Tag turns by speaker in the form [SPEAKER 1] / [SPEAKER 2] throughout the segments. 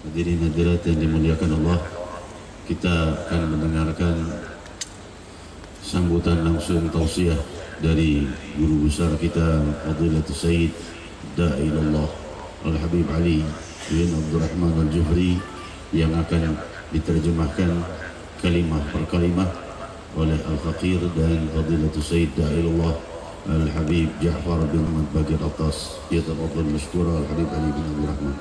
[SPEAKER 1] Hadirin hadirat yang dimuliakan Allah, kita akan mendengarkan sambutan langsung tausiah dari guru besar kita Fadilatul Sayyid Da'ilallah Al-Habib Ali bin Abdul Rahman Al-Juhri, yang akan diterjemahkan kalimah per kalimah oleh Al-Faqir dan Fadilatul Sayyid Da'ilallah Al-Habib Ja'far bin Ahmad Bagir Atas. Yatafadhal mashkura Al-Habib Ali bin Abdul Rahman.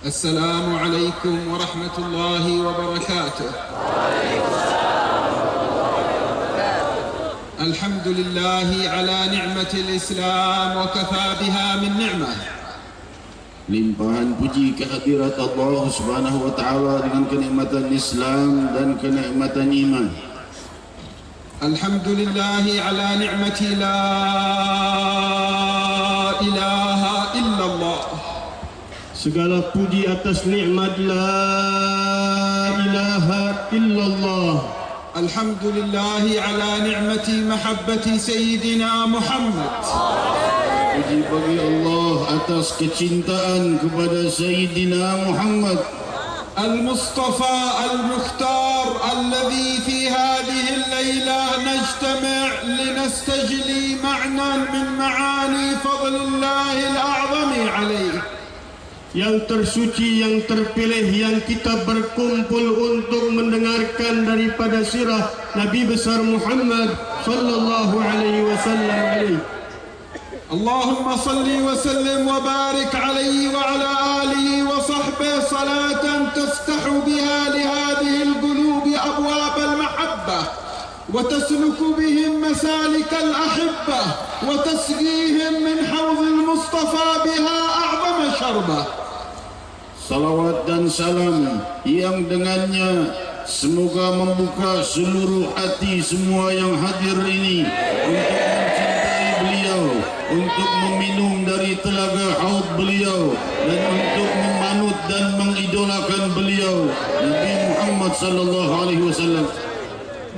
[SPEAKER 2] السلام عليكم ورحمة الله وبركاته. الحمد لله على نعمة الإسلام وكفى بها من نعمة.
[SPEAKER 1] Limpahan puji kehadirat Allah Subhanahu wa taala dengan kenikmatan Islam dan kenikmatan iman.
[SPEAKER 2] الحمد لله على نعمة لا إله إلا الله.
[SPEAKER 3] Segala puji atas nikmat la ilaha illallah.
[SPEAKER 2] Alhamdulillah ala ni'mati mahabbati Sayyidina Muhammad.
[SPEAKER 1] Puji bagi Allah atas kecintaan kepada Sayyidina Muhammad
[SPEAKER 2] Al-Mustafa Al-Mukhtar alladhi fi hadhihi al-layla najtami' linastajli ma'nan min ma'ani fadlillahi al-a'zami alayhi.
[SPEAKER 3] Yang tersuci, yang terpilih, yang kita berkumpul untuk mendengarkan daripada sirah Nabi besar Muhammad sallallahu alaihi wasallam.
[SPEAKER 2] Allahumma salli wa sallim wa barik alaihi wa ala alihi wa sahbihi salatan taftahu biha li hadhihi al-qulub abwab al-mahabbah wa tasluku bihim masalik al-ahibbah wa tasqihim min hawd al-Mustafa biha a'zama syarbah.
[SPEAKER 1] Salawat dan salam yang dengannya semoga membuka seluruh hati semua yang hadir ini untuk mencintai beliau, untuk meminum dari telaga haud beliau, dan untuk memanut dan mengidolakan beliau Nabi Muhammad sallallahu alaihi wasallam.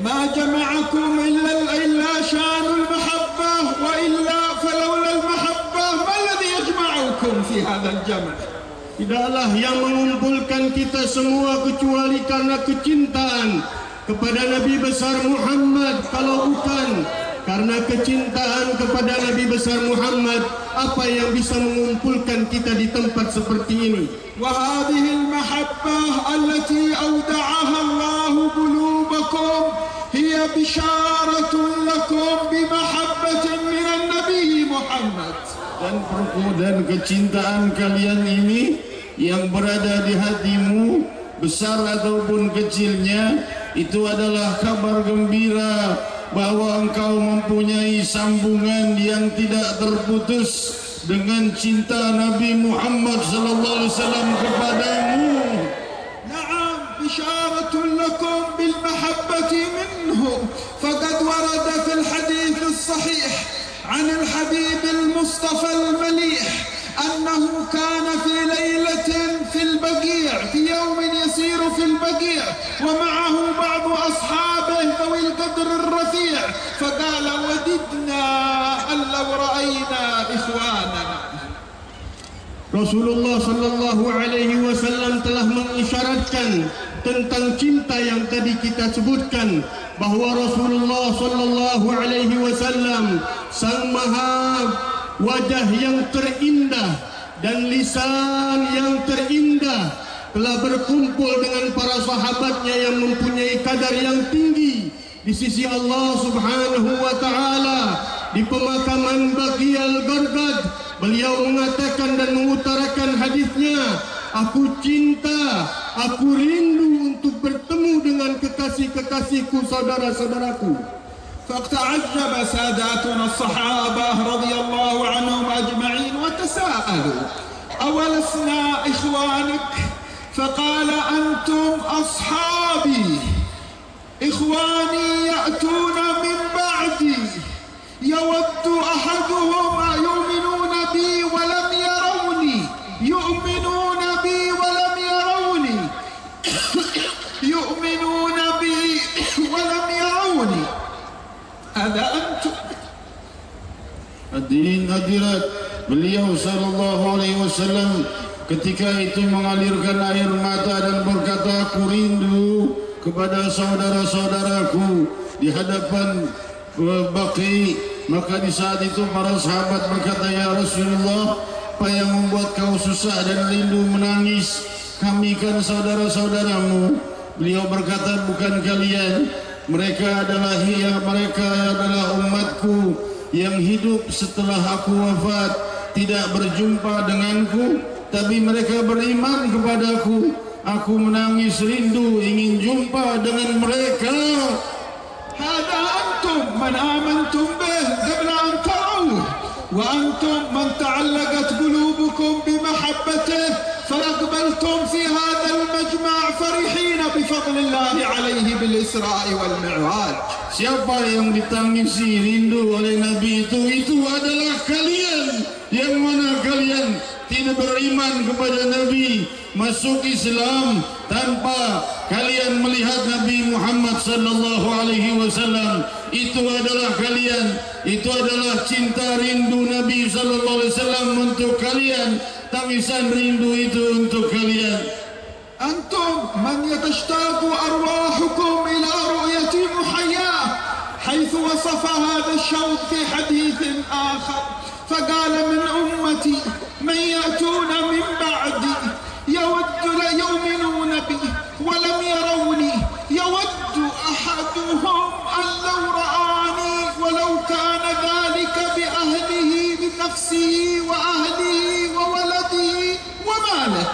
[SPEAKER 2] Ma jama'akum illa syanul mahabbah wa illa falawla al-mahabbah ma alladhi yajma'ukum fi hadzal jam'.
[SPEAKER 3] Tidaklah yang mengumpulkan kita semua kecuali karena kecintaan kepada Nabi besar Muhammad. Kalau bukan karena kecintaan kepada Nabi besar Muhammad, apa yang bisa mengumpulkan kita di tempat seperti ini?
[SPEAKER 2] Wa hadhihi al-mahabbah allati awda'aha Allah qulubakum hiya bisharatun lakum bi mahabbatin min an-nabi Muhammad.
[SPEAKER 1] Dan kecintaan kalian ini yang berada di hatimu, besar ataupun kecilnya, itu adalah kabar gembira bahwa engkau mempunyai sambungan yang tidak terputus dengan cinta Nabi Muhammad sallallahu alaihi wasallam kepadamu.
[SPEAKER 2] Na'am, bisharatun lakum bil mahabbati minhu faqad warada fil hadith as-sahih عن الحبيب المصطفى المليح أنه كان في ليلة في البقيع في يوم يسير في البقيع ومعه بعض أصحابه ذوي القدر الرفيع فقال وددنا أن لو رأينا إخواننا.
[SPEAKER 3] Rasulullah sallallahu alaihi wasallam telah mengisyaratkan tentang cinta yang tadi kita sebutkan, bahwa Rasulullah sallallahu alaihi wasallam sang maha wajah yang terindah dan lisan yang terindah telah berkumpul dengan para sahabatnya yang mempunyai kadar yang tinggi di sisi Allah Subhanahu wa taala di pemakaman Baqi al-Gharqad. Beliau mengatakan dan mengutarakan hadisnya, aku cinta, aku rindu untuk bertemu dengan kekasih-kekasihku, saudara-saudaraku.
[SPEAKER 2] فاعتعجب ساداتنا الصحابة رضي الله عنهم أجمعين وتساءلوا أولسنا إخوانك؟ فقال أنتم أصحابي، إخواني يأتون من بعدي يود أحدهم يؤمنون بي ولم يروني، يؤمنون بي ولم يروني هذا أنتم.
[SPEAKER 1] Hadirin hadirat, beliau sallallahu alaihi wasallam ketika itu mengalirkan air mata dan berkata, aku rindu kepada saudara-saudaraku di hadapan Baqi. Maka di saat itu para sahabat berkata, ya Rasulullah, apa yang membuat kau susah dan rindu menangis? Kami kan saudara-saudaramu. Beliau berkata, bukan kalian, mereka adalah umatku yang hidup setelah aku wafat, tidak berjumpa denganku, tapi mereka beriman kepadaku. Aku menangis rindu ingin jumpa dengan mereka.
[SPEAKER 2] هذا أنتم من آمنتم به قبل أن تروه، وأنتم من تعلقت قلوبكم بمحبته فأقبلتم في هذا المجمع فرحين بفضل الله عليه بالإسراء والمعراج.
[SPEAKER 1] Siapa yang ditangisi rindu oleh Nabi itu adalah kalian. Yang mana kalian tidak beriman kepada Nabi, masuk Islam tanpa kalian melihat Nabi Muhammad sallallahu alaihi wasallam. Itu adalah kalian, itu adalah cinta rindu Nabi sallallahu alaihi wasallam untuk kalian. Tangisan rindu itu untuk kalian.
[SPEAKER 2] أنتم من تشتاق أرواحكم إلى رؤية محياه، حيث وصف هذا الشوق في حديث آخر فقال من أمتي من يأتون من بعدي لا يؤمنون بي ولم يروني يود أحدهم أن لو رآني ولو كان ذلك بأهله بنفسه وأهله وولده وماله.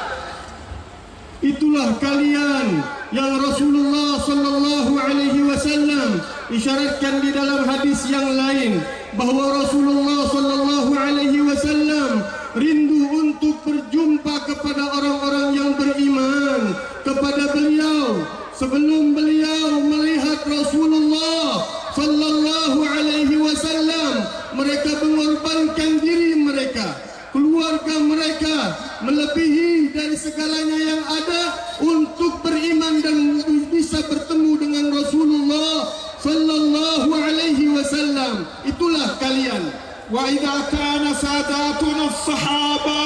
[SPEAKER 3] Itulah kalian yang Rasulullah sallallahu alaihi wasallam isyaratkan di dalam hadis yang lain, bahwa Rasulullah sallallahu alaihi wasallam rindu untuk berjumpa kepada orang-orang yang beriman kepada beliau sebelum beliau melihat Rasulullah sallallahu alaihi wasallam. Mereka mengorbankan diri mereka, keluarga mereka, melebihi dari segalanya yang ada untuk beriman dan bisa bertemu dengan Rasulullah sallallahu alaihi wasallam. Itulah kalian.
[SPEAKER 2] وإذا كان ساداتنا الصحابة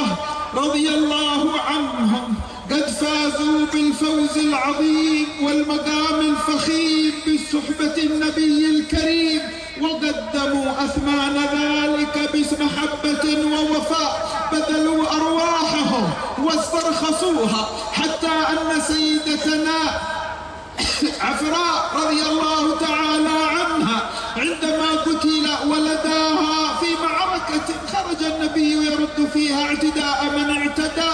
[SPEAKER 2] رضي الله عنهم قد فازوا بالفوز العظيم والمقام الفخيم بصحبة النبي الكريم وقدموا أثمان ذلك بمحبة ووفاء، بذلوا أرواحهم واسترخصوها، حتى أن سيدتنا عفراء رضي الله تعالى عنها عندما قتل ولداها في معركة خرج النبي يرد فيها اعتداء من اعتدى،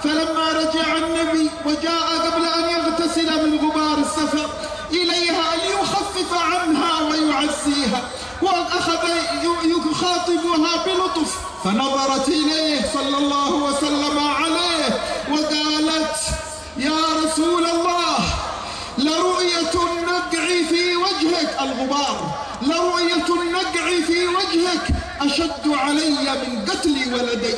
[SPEAKER 2] فلما رجع النبي وجاء قبل أن يغتسل من غبار السفر إليها ليخفف عنها ويعزيها، وأخذ يخاطبها بلطف، فنظرت إليه صلى الله وسلم عليه وقالت يا رسول الله لرؤية النقع في وجهك الغبار، لرؤية النقع في وجهك أشد علي من قتل ولدي.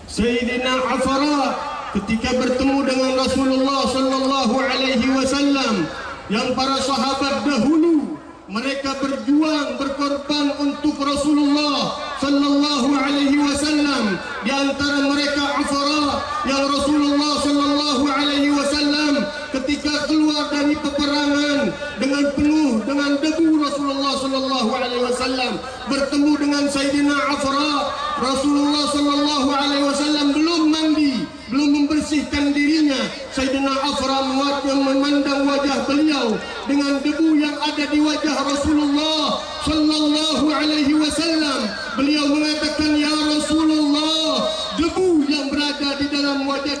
[SPEAKER 3] Sayyidina Afara ketika bertemu dengan Rasulullah sallallahu alaihi wasallam, yang para sahabat dahulu mereka berjuang berkorban untuk Rasulullah sallallahu alaihi wasallam. Di antara mereka Afara yang Rasulullah sallallahu alaihi wasallam ketika keluar dari peperangan dengan penuh dengan debu, Rasulullah sallallahu alaihi wasallam bertemu dengan Sayyidina Afra. Rasulullah sallallahu alaihi wasallam belum mandi, belum membersihkan dirinya. Sayyidina Afra memandang wajah beliau dengan debu yang ada di wajah Rasulullah sallallahu alaihi wasallam. Beliau mengatakan, ya Rasulullah, debu yang berada di dalam wajah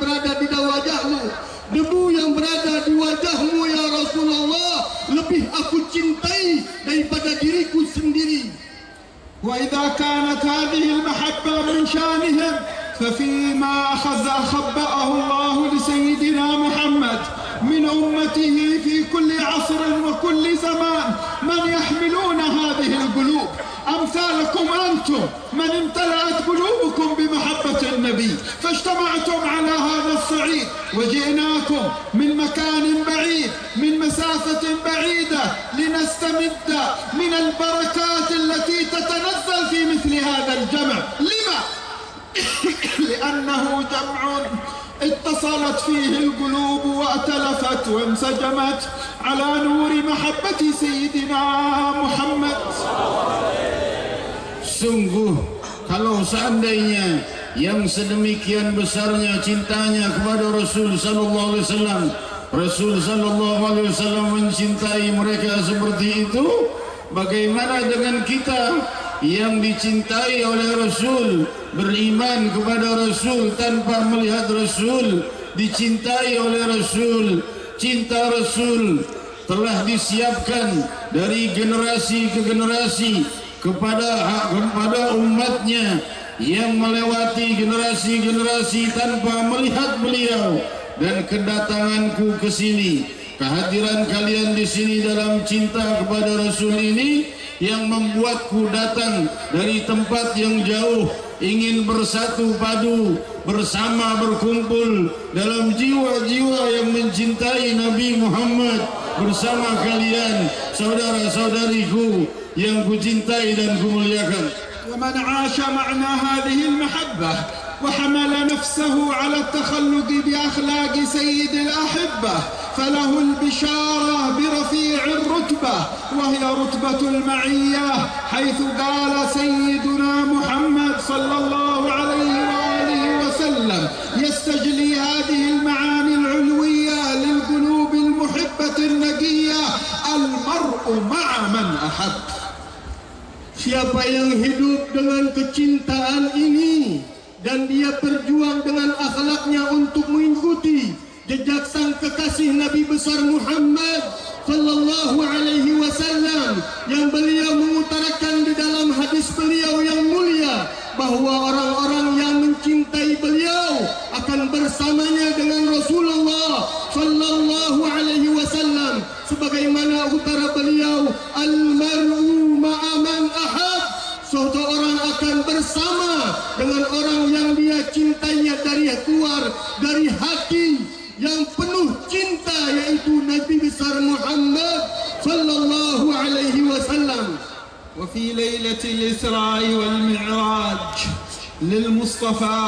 [SPEAKER 3] berada di dalam wajahmu, debu yang berada di wajahmu ya Rasulullah lebih aku cintai daripada diriku sendiri.
[SPEAKER 2] وإذا كانت هذه المحبة من شانهم ففيما خبأه الله لسيدنا محمد من أمته في كل عصر وكل زمان من يحملون هذه القلوب أمثالكم أنتم، من امتلأت قلوبكم بمحبة النبي فاجتمعتم على هذا صعيد وجئناكم من مكان بعيد من مسافة بعيدة لنستمد من البركات التي تتنزل في مثل هذا الجمع. لما؟ لأنه جمع اتصلت فيه القلوب وأتلفت وانسجمت على نور محبة سيدنا محمد.
[SPEAKER 1] Sungguh kalau seandainya yang sedemikian besarnya cintanya kepada Rasul sallallahu alaihi wasallam, Rasul sallallahu alaihi wasallam mencintai mereka seperti itu, bagaimana dengan kita yang dicintai oleh Rasul, beriman kepada Rasul tanpa melihat Rasul, dicintai oleh Rasul, cinta Rasul telah disiapkan dari generasi ke generasi kepada umatnya yang melewati generasi-generasi tanpa melihat beliau. Dan kedatanganku ke sini, kehadiran kalian di sini dalam cinta kepada Rasul ini yang membuatku datang dari tempat yang jauh, ingin bersatu padu bersama, berkumpul dalam jiwa-jiwa yang mencintai Nabi Muhammad bersama kalian, saudara-saudariku yang kucintai dan kumuliakan.
[SPEAKER 2] ومن عاش معنا هذه المحبة وحمل نفسه على التخلق بأخلاق سيد الأحبة فله البشارة برفيع الرتبة، وهي رتبة المعية، حيث قال سيدنا محمد صلى الله عليه وآله وسلم يستجلي هذه المعاني العلوية للقلوب المحبة النقية: المرء مع من أحب.
[SPEAKER 3] Siapa yang hidup dengan kecintaan ini dan dia berjuang dengan akhlaknya untuk mengikuti jejak sang kekasih Nabi besar Muhammad sallallahu alaihi wasallam, yang beliau mengutarakan di dalam hadis beliau yang mulia bahwa orang-orang yang mencintai beliau akan bersamanya dengan Rasulullah sallallahu alaihi wasallam, sebagaimana utara beliau, al-mar'u ma'a man ahab, seseorang akan bersama dengan orang yang dia cintainya dari hati yang penuh cinta, yaitu Nabi besar Muhammad sallallahu alaihi wasallam.
[SPEAKER 2] وفي ليلة الإسراء والمعراج للمصطفى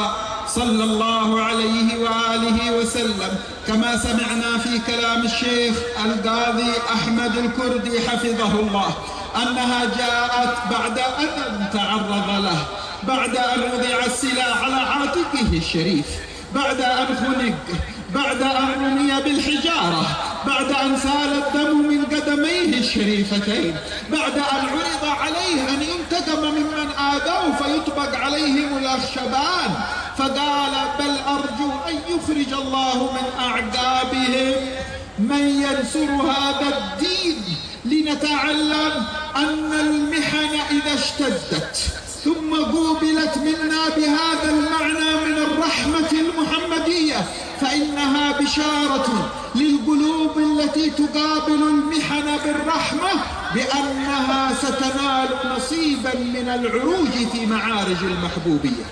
[SPEAKER 2] صلى الله عليه وآله وسلم، كما سمعنا في كلام الشيخ القاضي أحمد الكردي حفظه الله، أنها جاءت بعد أن تعرض له، بعد أن وضع السلاح على عاتقه الشريف، بعد أن خنق، بعد أن رمي بالحجارة، بعد أن سال الدم من قدميه الشريفتين، بعد أن عرض عليه أن ينتقم ممن آذوه فيطبق عليهم الأخشبان، فقال: بل أرجو أن يخرج الله من أعقابهم من ينصر هذا الدين، لنتعلم أن المحن إذا اشتدت ثم قوبلت منا بهذا المعنى من الرحمة المحمدية فإنها بشارة للقلوب التي تقابل المحن بالرحمة بأنها ستنال نصيبا من العروج في معارج المحبوبية.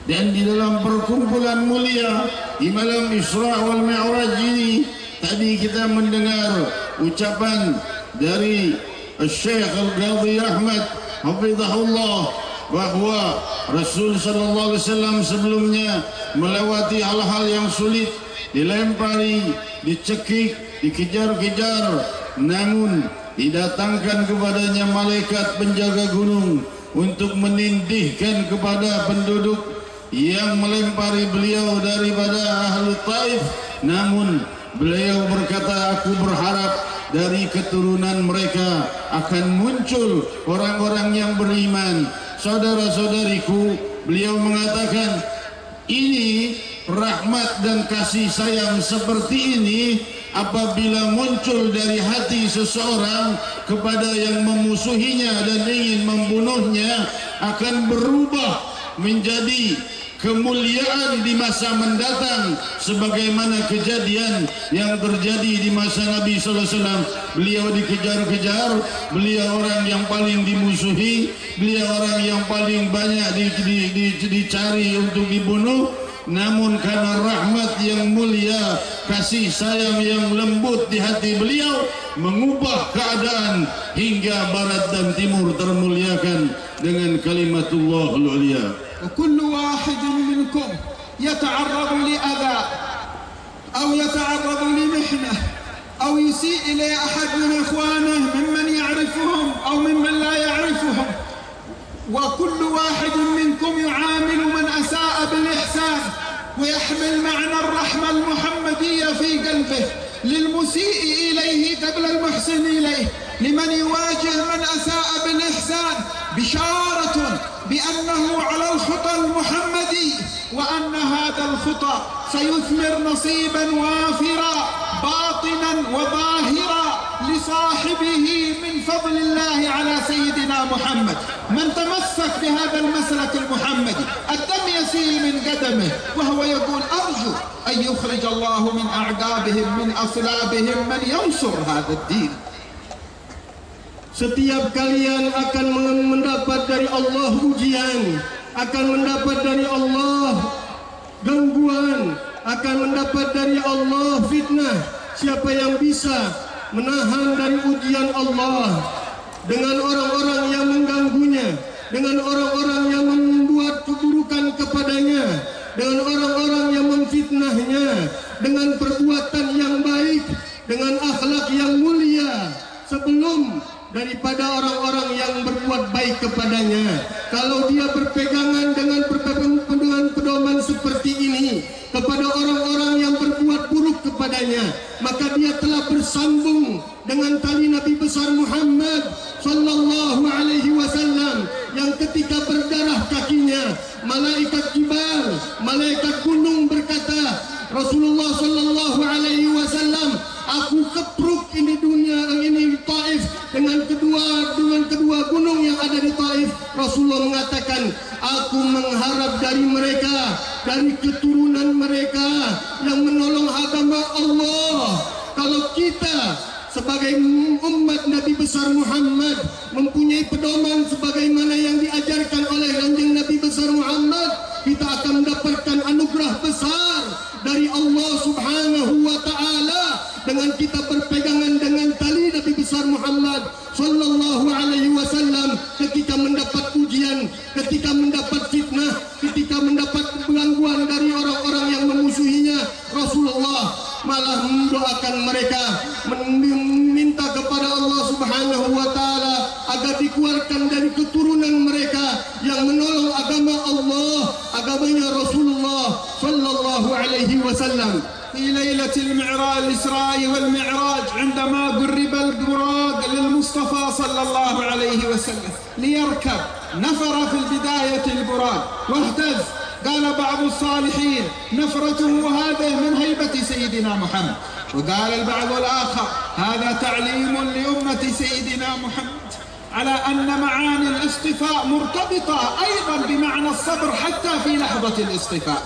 [SPEAKER 1] Dan di dalam perkumpulan mulia di malam Isra wal Mi'raj ini, tadi kita mendengar ucapan dari Syekh Al-Qadhi Ahmad hafizahullah bahwa Rasul sallallahu alaihi wasallam sebelumnya melewati hal-hal yang sulit, dilempari, dicekik, dikejar-kejar, namun didatangkan kepadanya malaikat penjaga gunung untuk menindihkan kepada penduduk yang melempari beliau daripada ahli Taif. Namun beliau berkata, aku berharap dari keturunan mereka akan muncul orang-orang yang beriman. Saudara-saudariku, beliau mengatakan, ini rahmat dan kasih sayang seperti ini apabila muncul dari hati seseorang kepada yang memusuhinya dan ingin membunuhnya, akan berubah menjadi kemuliaan di masa mendatang, sebagaimana kejadian yang terjadi di masa Nabi sallallahu alaihi wasallam. Beliau dikejar-kejar, beliau orang yang paling dimusuhi, beliau orang yang paling banyak dicari untuk dibunuh. namun karena rahmat yang mulia, kasih sayang yang lembut di hati beliau mengubah keadaan hingga barat dan timur termuliakan dengan kalimatullah al-ulya.
[SPEAKER 2] وكل واحد منكم يتعرض لأذى أو يتعرض لمحنة أو يسيء إلى أحد من إخوانه ممن يعرفهم أو ممن لا يعرفهم، وكل واحد منكم يعامل من أساء بالإحسان ويحمل معنى الرحمة المحمدية في قلبه للمسيء إليه قبل المحسن إليه، لمن يواجه من أساء بالإحسان بشارة بأنه على الخطى المحمدي، وأن هذا الخطى سيثمر نصيبا وافرا باطنا وظاهرا لصاحبه من فضل الله على سيدنا محمد. من تمسك بهذا المسلك المحمدي الدم يسيل من قدمه وهو يقول أرجو أن يخرج الله من أعقابهم من أصلابهم من ينصر هذا الدين.
[SPEAKER 3] Setiap kalian akan mendapat dari Allah ujian, akan mendapat dari Allah gangguan, akan mendapat dari Allah fitnah. Siapa yang bisa menahan dari ujian Allah dengan orang-orang yang mengganggunya, dengan orang-orang yang membuat keburukan kepadanya, dengan orang-orang yang memfitnahnya, dengan perbuatan yang baik, dengan akhlak yang mulia sebelum daripada orang-orang yang berbuat baik kepadanya. Kalau dia berpegangan dengan pedoman seperti ini kepada orang-orang yang berbuat buruk kepadanya, maka dia telah bersambung dengan tali Nabi besar Muhammad sallallahu alaihi wasallam yang ketika berdarah kakinya, malaikat jibal, malaikat gunung berkata, Rasulullah sallallahu alaihi wasallam, aku kepruk ini dunia, ini Taif dengan kedua gunung yang ada di Taif. Rasulullah mengatakan, aku mengharap dari mereka, dari keturunan mereka yang menolong agama Allah. Kalau kita sebagai umat Nabi besar Muhammad mempunyai pedoman sebagaimana yang diajarkan oleh kanjeng Nabi besar Muhammad, kita akan mendapatkan anugerah besar dari Allah Subhanahu wa taala dengan kita berpegangan dengan tali Nabi besar Muhammad sallallahu alaihi wasallam ketika mendapat ujian, ketika mendapat fitnah, ketika mendapat gangguan dari orang-orang yang memusuhinya. Rasulullah malah mendoakan mereka, meminta kepada Allah Subhanahu wa taala agar dikeluarkan dari keturunan mereka yang menolong agama Allah, agamanya Rasulullah sallallahu alaihi wasallam.
[SPEAKER 2] في ليلة الإسراء والمعراج عندما قرب البراق للمصطفى صلى الله عليه وسلم ليركب، نفر في البداية البراق واهتز. قال بعض الصالحين نفرته هذه من هيبة سيدنا محمد، وقال البعض الآخر هذا تعليم لأمة سيدنا محمد على أن معاني الاصطفاء مرتبطة أيضا بمعنى الصبر حتى في لحظة الاصطفاء.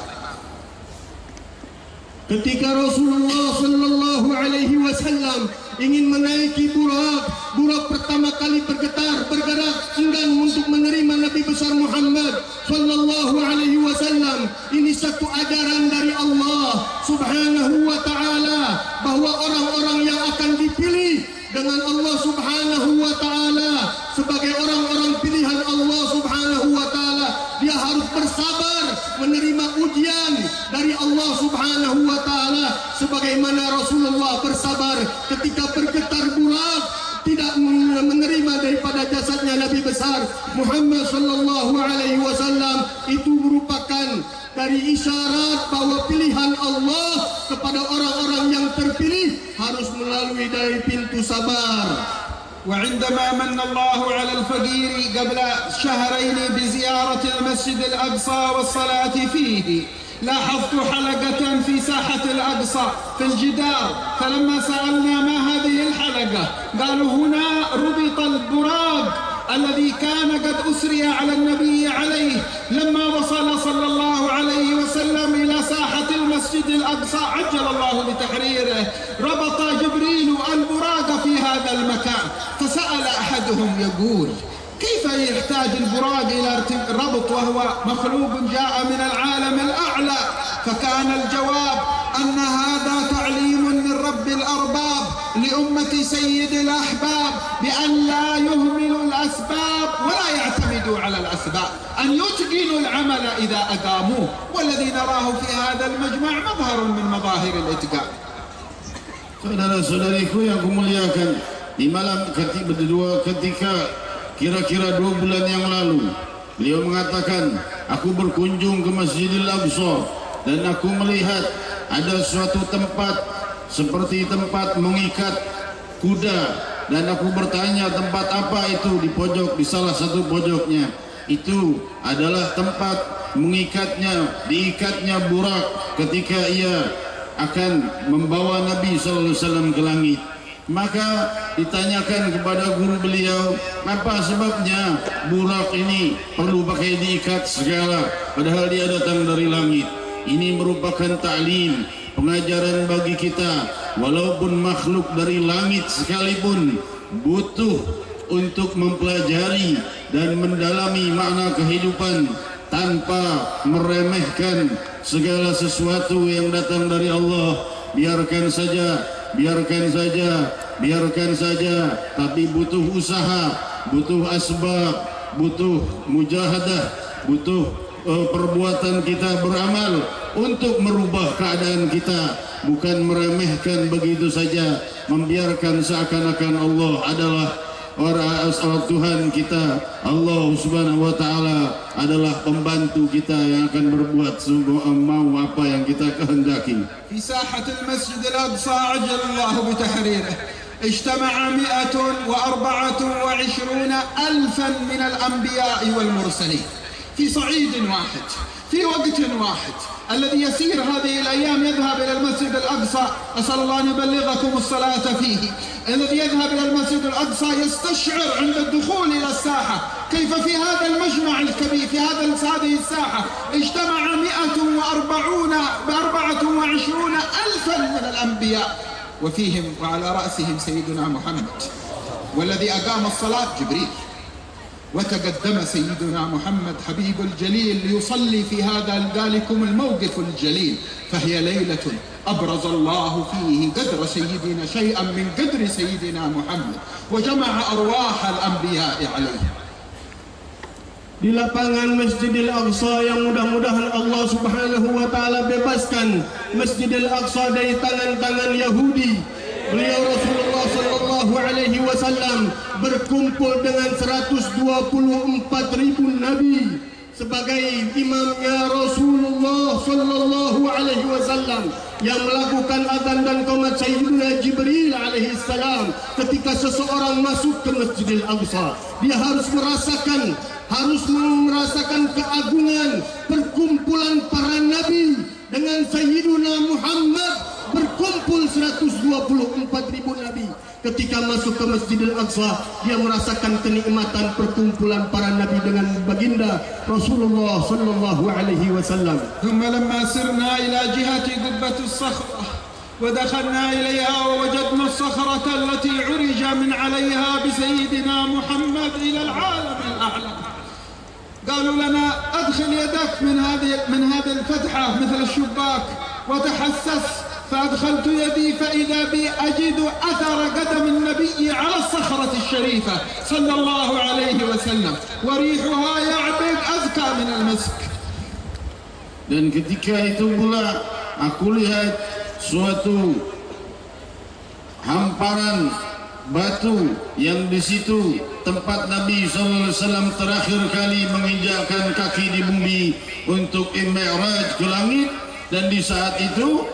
[SPEAKER 3] Ketika Rasulullah sallallahu alaihi wasallam ingin menaiki burak pertama kali bergerak enggan untuk menerima Nabi besar Muhammad sallallahu alaihi wasallam. Ini satu ajaran dari Allah Subhanahu wa taala bahwa orang-orang yang akan dipilih dengan Allah Subhanahu wa taala sebagai orang-orang pilihan Allah Subhanahu wa taala, dia harus bersabar menerima ujian dari Allah Subhanahu wa taala sebagaimana Rasulullah bersabar ketika bergetar burak tidak menerima daripada jasadnya Nabi besar Muhammad sallallahu alaihi wasallam. Itu merupakan dari isyarat bahwa pilihan Allah kepada orang-orang yang terpilih harus melalui dari pintu sabar.
[SPEAKER 2] وعندما من الله على الفقير قبل شهرين بزيارة المسجد الأقصى والصلاة فيه، لاحظت حلقة في ساحة الأقصى في الجدار، فلما سألنا ما هذه الحلقة قالوا هنا ربط البراق الذي كان قد أسري على النبي عليه. لما وصل صلى الله عليه وسلم إلى ساحة المسجد الأقصى عجل الله لتحريره، ربط جبريل البراق في هذا المكان، فسأل أحدهم يقول كيف يحتاج البراق إلى ربط وهو مخلوق جاء من العالم الأعلى؟ فكان الجواب أن هذا تعليم من رب الأرباب لأمة سيد الأحباب بأن لا يهملوا الأسباب ولا يعتمدوا على الأسباب، أن يتقنوا العمل إذا أقاموه، والذي نراه في هذا المجمع مظهر من مظاهر الإتقان.
[SPEAKER 1] Saudara-saudariku yang kumuliakan, di malam ketika kira-kira 2 bulan yang lalu, beliau mengatakan, aku berkunjung ke Masjidil Aqsa dan aku melihat ada suatu tempat seperti tempat mengikat kuda, dan aku bertanya tempat apa itu. Di pojok, di salah satu pojoknya itu adalah tempat mengikatnya, diikatnya burak ketika ia akan membawa Nabi SAW ke langit. Maka ditanyakan kepada guru beliau, apa sebabnya burak ini perlu pakai diikat segala, padahal dia datang dari langit. Ini merupakan ta'lim, pengajaran bagi kita, walaupun makhluk dari langit sekalipun butuh untuk mempelajari dan mendalami makna kehidupan tanpa meremehkan segala sesuatu yang datang dari Allah. Biarkan saja, tapi butuh usaha, butuh asbab, butuh mujahadah, butuh perbuatan kita beramal untuk merubah keadaan kita, bukan meremehkan begitu saja, membiarkan seakan-akan Allah adalah orang Tuhan kita. Allah Subhanahu wa taala adalah pembantu kita yang akan berbuat mau apa yang kita kehendaki.
[SPEAKER 2] Di sahhat al-Masjid al-Aqsa ajal Allah bitahririh اجتمع 124,000 من الأنبياء والمرسلين في صعيد واحد في وقت واحد. الذي يسير هذه الأيام يذهب إلى المسجد الأقصى، أسأل الله أن يبلغكم الصلاة فيه. الذي يذهب إلى المسجد الأقصى يستشعر عند الدخول إلى الساحة كيف في هذا المجمع الكبير، في هذه الساحة اجتمع 124,000 من الأنبياء، وفيهم وعلى رأسهم سيدنا محمد. والذي أقام الصلاة جبريل، وتقدم سيدنا محمد حبيب الجليل ليصلي في هذا ذلكم الموقف الجليل. فهي ليلة أبرز الله فيه قدر سيدنا شيئا من قدر سيدنا محمد وجمع أرواح الأنبياء عليه.
[SPEAKER 3] Di lapangan Masjidil Aqsa yang mudah-mudahan Allah Subhanahu wa taala bebaskan Masjidil Aqsa dari tangan-tangan Yahudi. Beliau Rasulullah sallallahu alaihi wasallam berkumpul dengan 124,000 nabi sebagai imamnya Rasulullah sallallahu alaihi wasallam yang melakukan azan dan qomat Sayyidina Jibril alaihi salam. Ketika seseorang masuk ke Masjidil Aqsa, dia harus merasakan keagungan perkumpulan para nabi dengan Sayyiduna Muhammad. Berkumpul 124,000 nabi. Ketika masuk ke Masjidil Aqsa, dia merasakan kenikmatan perkumpulan para nabi dengan baginda Rasulullah sallallahu alaihi wasallam.
[SPEAKER 2] ثم لما سرنا إلى جهة قبة الصخرة ودخلنا إليها ووجدنا الصخرة التي عرج من عليها بسيدنا محمد إلى العالم الأعلى. قالوا لنا أدخل يدك من هذه الفتحة مثل الشباك وتحسس. فأدخلت يدي فإذا بي أجد أثر قدم النبي على الصخرة الشريفة صلى الله عليه وسلم وريحها يعبق أذكى من المسك.
[SPEAKER 1] Dan ketika itu pula aku lihat suatu hamparan batu yang di situ tempat Nabi SAW terakhir kali menginjakkan kaki di bumi untuk Mi'raj ke langit. Dan di saat itu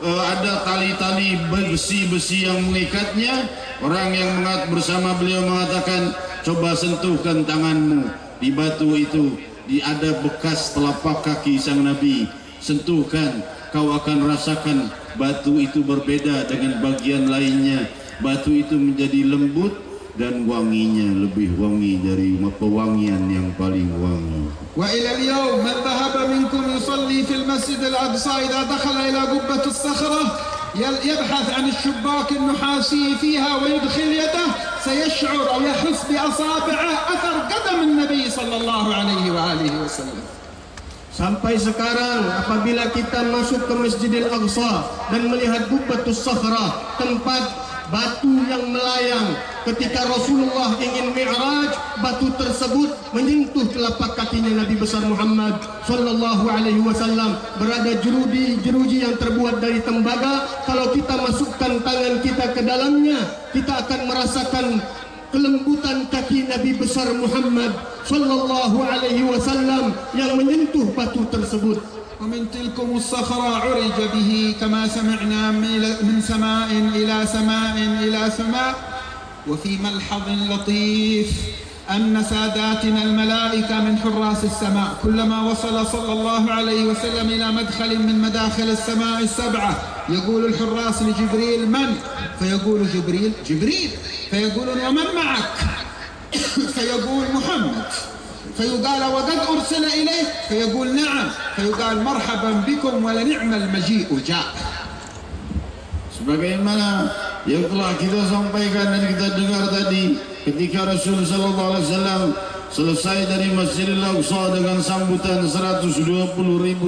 [SPEAKER 1] ada tali-tali besi-besi yang mengikatnya. Orang yang bersama beliau mengatakan, coba sentuhkan tanganmu di batu itu, ada bekas telapak kaki sang Nabi. Sentuhkan, kau akan rasakan batu itu berbeda dengan bagian lainnya. Batu itu menjadi lembut dan wanginya lebih wangi dari pewangian yang paling wangi.
[SPEAKER 2] وإلى اليوم من ذهب منكم يصلي في المسجد الأقصى إذا دخل إلى قبة الصخرة يبحث عن الشباك النحاسي فيها ويدخل يده سيشعر أو يحس بأصابعه أثر قدم النبي صلى الله عليه وآله وسلم.
[SPEAKER 3] Sampai sekarang apabila kita masuk ke Masjidil Aqsa dan melihat Qubbatus Sakhra, tempat batu yang melayang ketika Rasulullah ingin mi'raj, batu tersebut menyentuh telapak kakinya Nabi besar Muhammad sallallahu alaihi wasallam, berada jeruji yang terbuat dari tembaga. Kalau kita masukkan tangan kita ke dalamnya, kita akan merasakan kelembutan kaki Nabi besar Muhammad sallallahu alaihi wasallam yang menyentuh batu tersebut.
[SPEAKER 2] ومن تلكم الصخرة عرج به كما سمعنا من سماء إلى سماء إلى سماء. وفي ملحظ لطيف أن ساداتنا الملائكة من حراس السماء كلما وصل صلى الله عليه وسلم إلى مدخل من مداخل السماء السبعة يقول الحراس لجبريل من؟ فيقول جبريل جبريل، فيقولون ومن معك؟ فيقول محمد، فيقال وقد أرسل إليه؟ فيقول نعم، فيقال مرحبا بكم ولنعم المجيء جاء.
[SPEAKER 1] Sebagaimana yang telah kita sampaikan dan kita dengar tadi, ketika Rasul sallallahu alaihi wasallam selesai dari Masjidil Aqsa dengan sambutan 120.000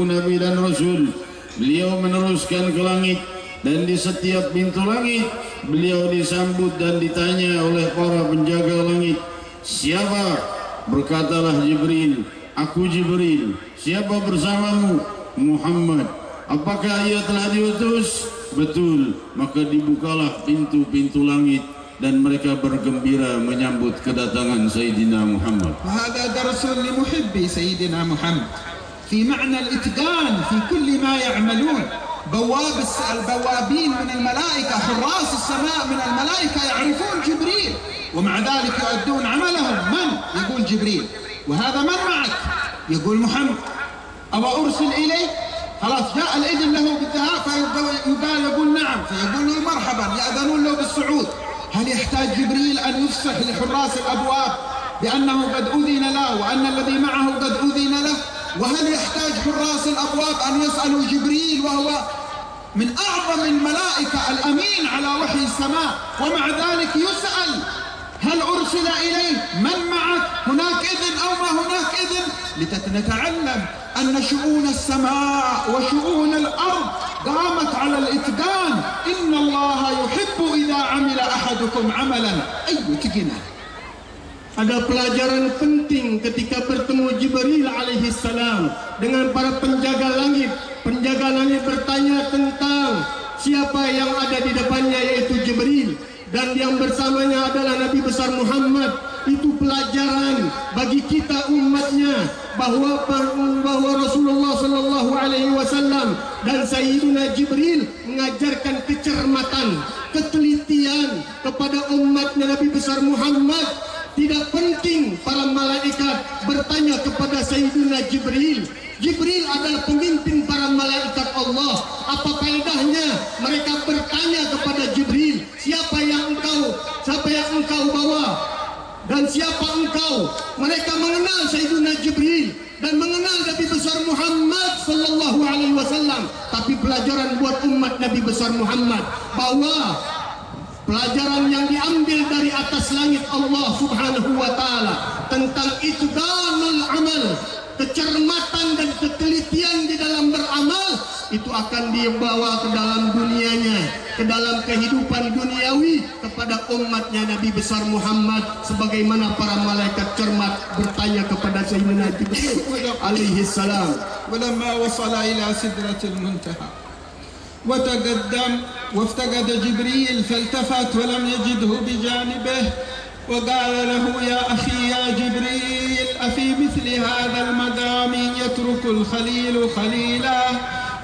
[SPEAKER 1] nabi dan rasul, beliau meneruskan ke langit, dan di setiap pintu langit beliau disambut dan ditanya oleh para penjaga langit, siapa? Berkatalah Jibril, aku Jibril. Siapa bersamamu? Muhammad. Apakah ia telah diutus? Betul. Maka dibukalah pintu-pintu langit dan mereka bergembira menyambut kedatangan Sayyidina Muhammad.
[SPEAKER 2] وهذا درس لمحبي سيدنا محمد في معنى الإتقان في كل ما يعملون. البوابين من الملائكة، حراس السماء من الملائكة يعرفون جبريل، ومع ذلك يؤدون عملهم. من؟ يقول جبريل. وهذا من معك؟ يقول محمد. أو أرسل إليه؟ خلاص جاء الإذن له بالذهاب، فيقال يقول نعم، فيقول له مرحبا، يأذنون له بالصعود. هل يحتاج جبريل أن يفسح لحراس الأبواب بأنه قد أذن له وأن الذي معه قد أذن له؟ وهل يحتاج حراس الأبواب أن يسألوا جبريل وهو من أعظم الملائكة الأمين على وحي السماء، ومع ذلك يسأل هل أرسل إليه؟ من معك؟ هناك إذن أو ما هناك إذن؟ لنتعلم أن شؤون السماء وشؤون الأرض قامت على الإتقان. إن الله يحب إذا عمل أحدكم عملا أي تقنا.
[SPEAKER 3] Ada pelajaran penting ketika bertemu Jibril alaihi salam dengan para penjaga langit. Penjaga langit bertanya tentang siapa yang ada di depannya, yaitu Jibril, dan yang bersamanya adalah Nabi besar Muhammad. Itu pelajaran bagi kita umatnya bahwa Rasulullah sallallahu alaihi wasallam dan Sayyidina Jibril mengajarkan kecermatan, ketelitian kepada umatnya Nabi besar Muhammad. Tidak penting para malaikat bertanya kepada Sayyidina Jibril. Jibril adalah pemimpin para malaikat Allah. Apa faedahnya mereka bertanya kepada Jibril, siapa yang engkau bawa dan siapa engkau? Mereka mengenal Sayyidina Jibril dan mengenal Nabi besar Muhammad sallallahu alaihi wasallam. Tapi pelajaran buat umat Nabi besar Muhammad bahwa pelajaran yang diambil dari atas langit Allah subhanahu wa ta'ala tentang itqanul amal, kecermatan dan ketelitian di dalam beramal, itu akan dibawa ke dalam dunianya, ke dalam kehidupan duniawi kepada umatnya Nabi besar Muhammad, sebagaimana para malaikat cermat bertanya kepada Sayyidina Jibril alaihi salam.
[SPEAKER 2] ولما وصل إلى سدرة المنتهى وتقدم وافتقد جبريل فالتفت ولم يجده بجانبه وقال له يا أخي يا جبريل أفي مثل هذا المقام يترك الخليل خليلا؟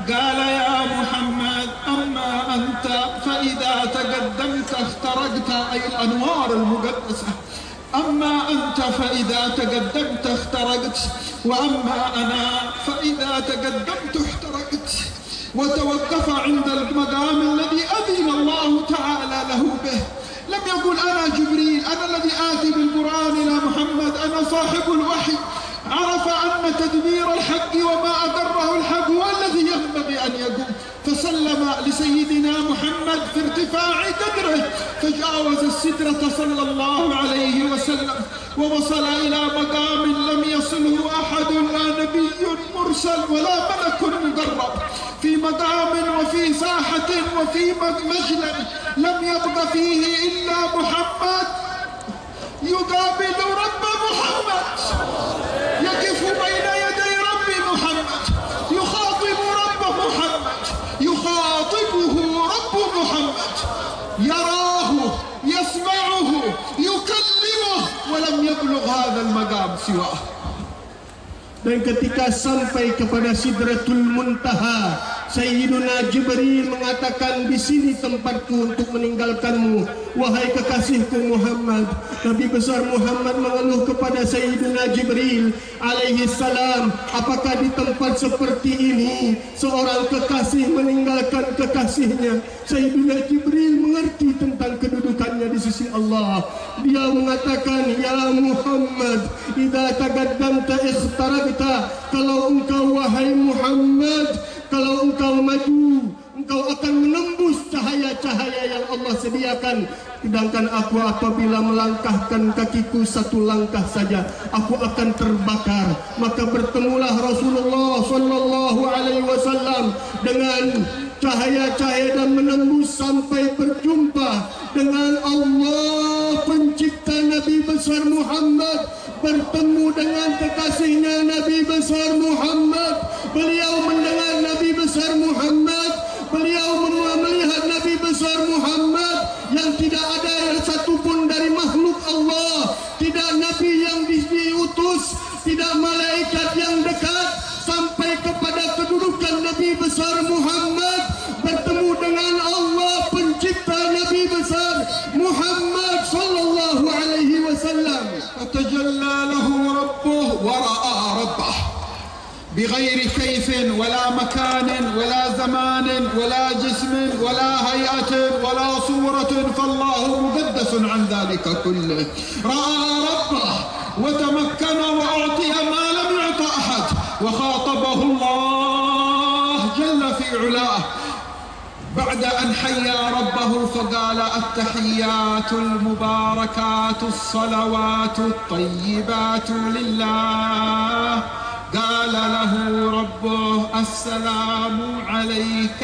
[SPEAKER 2] قال يا محمد أما أنت فإذا تقدمت اخترقت، أي الأنوار المقدسة. أما أنت فإذا تقدمت اخترقت، وأما أنا فإذا تقدمت احترقت. وتوقف عند المقام الذي أذن الله تعالى له به. لم يقل أنا جبريل، أنا الذي آتي بالقرآن إلى محمد، أنا صاحب الوحي. عرف أن تدبير الحق وما أدره الحق هو الذي ينبغي أن يقوم. فسلم لسيدنا محمد في ارتفاع قدره، فجاوز السدرة صلى الله عليه وسلم ووصل إلى مقام لم يصله أحد، لا نبي مرسل ولا ملك مقرب، في مقام وفي ساحة وفي مجلس لم يبق فيه إلا محمد يقابل رب محمد، يقف بين يدي رب محمد، يخاطب رب محمد، يخاطبه رب محمد، يراه يسمعه يكلمه، ولم يبلغ هذا المقام سواه.
[SPEAKER 3] Dan ketika sampai kepada Sidratul Muntaha, Sayyiduna Jibril mengatakan, di sini tempatku untuk meninggalkanmu, wahai kekasihku Muhammad. Nabi besar Muhammad mengeluh kepada Sayyiduna Jibril alaihi salam, apakah di tempat seperti ini seorang kekasih meninggalkan kekasihnya? Sayyiduna Jibril mengerti tentang kedudukannya di sisi Allah. Dia mengatakan, ya Muhammad, idza taqaddamta ikhtarabta, kalau engkau wahai Muhammad, kalau engkau maju, engkau akan menembus cahaya-cahaya yang Allah sediakan. Sedangkan aku apabila melangkahkan kakiku satu langkah saja, aku akan terbakar. Maka bertemulah Rasulullah sallallahu alaihi wasallam dengan cahaya-cahaya dan menembus sampai berjumpa dengan Allah pencipta Nabi besar Muhammad, bertemu dengan kekasihnya Nabi besar Muhammad. Beliau mendengar Nabi besar Muhammad, beliau melihat Nabi besar Muhammad yang tidak ada yang satupun dari makhluk Allah, tidak Nabi yang diutus, tidak malaikat yang dekat, sampai kepada kedudukan Nabi besar Muhammad bertemu dengan Allah pencipta Nabi besar Muhammad sallallahu alaihi wasallam.
[SPEAKER 2] فتجلى له ربه ورأى ربه بغير كيف ولا مكان ولا زمان ولا جسم ولا هيئة ولا صورة، فالله مقدس عن ذلك كله. رأى ربه وتمكن وأعطي ما لم يعط أحد، وخاطبه الله جل في علاه بعد أن حيا ربه فقال التحيات المباركات الصلوات الطيبات لله. قال له ربه السلام عليك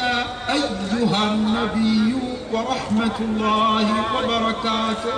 [SPEAKER 2] أيها النبي ورحمة الله وبركاته.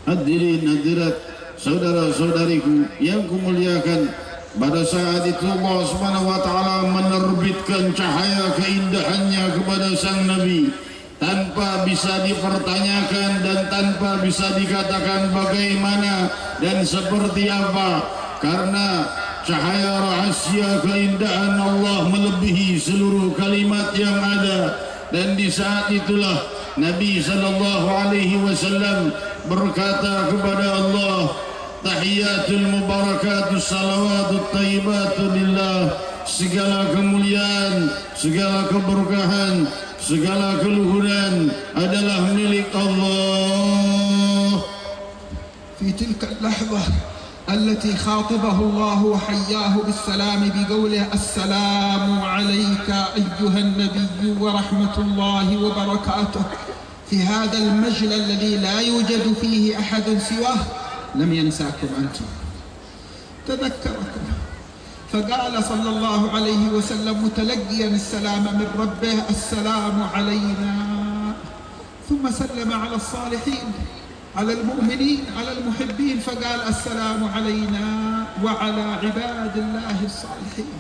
[SPEAKER 1] Hadirin hadirat saudara-saudariku yang kumuliakan, pada saat itu Allah Subhanahu wa taala menerbitkan cahaya keindahannya kepada sang Nabi tanpa bisa dipertanyakan dan tanpa bisa dikatakan bagaimana dan seperti apa, karena cahaya rahasia keindahan Allah melebihi seluruh kalimat yang ada. Dan di saat itulah Nabi sallallahu alaihi wasallam berkata kepada Allah, tahiyatul mubarakatus salawatut tayyibatu lillah, segala kemuliaan, segala keberkahan, segala keluhuran adalah milik Allah.
[SPEAKER 2] في تلك اللحظة التي خاطبه الله وحياه بالسلام بقوله السلام عليك أيها النبي ورحمة الله وبركاته، في هذا المجلى الذي لا يوجد فيه أحد سواه، لم ينساكم أنتم، تذكركم. فقال صلى الله عليه وسلم متلقيا السلام من ربه السلام علينا، ثم سلم على الصالحين، على المؤمنين، على المحبين، فقال السلام علينا وعلى عباد الله الصالحين.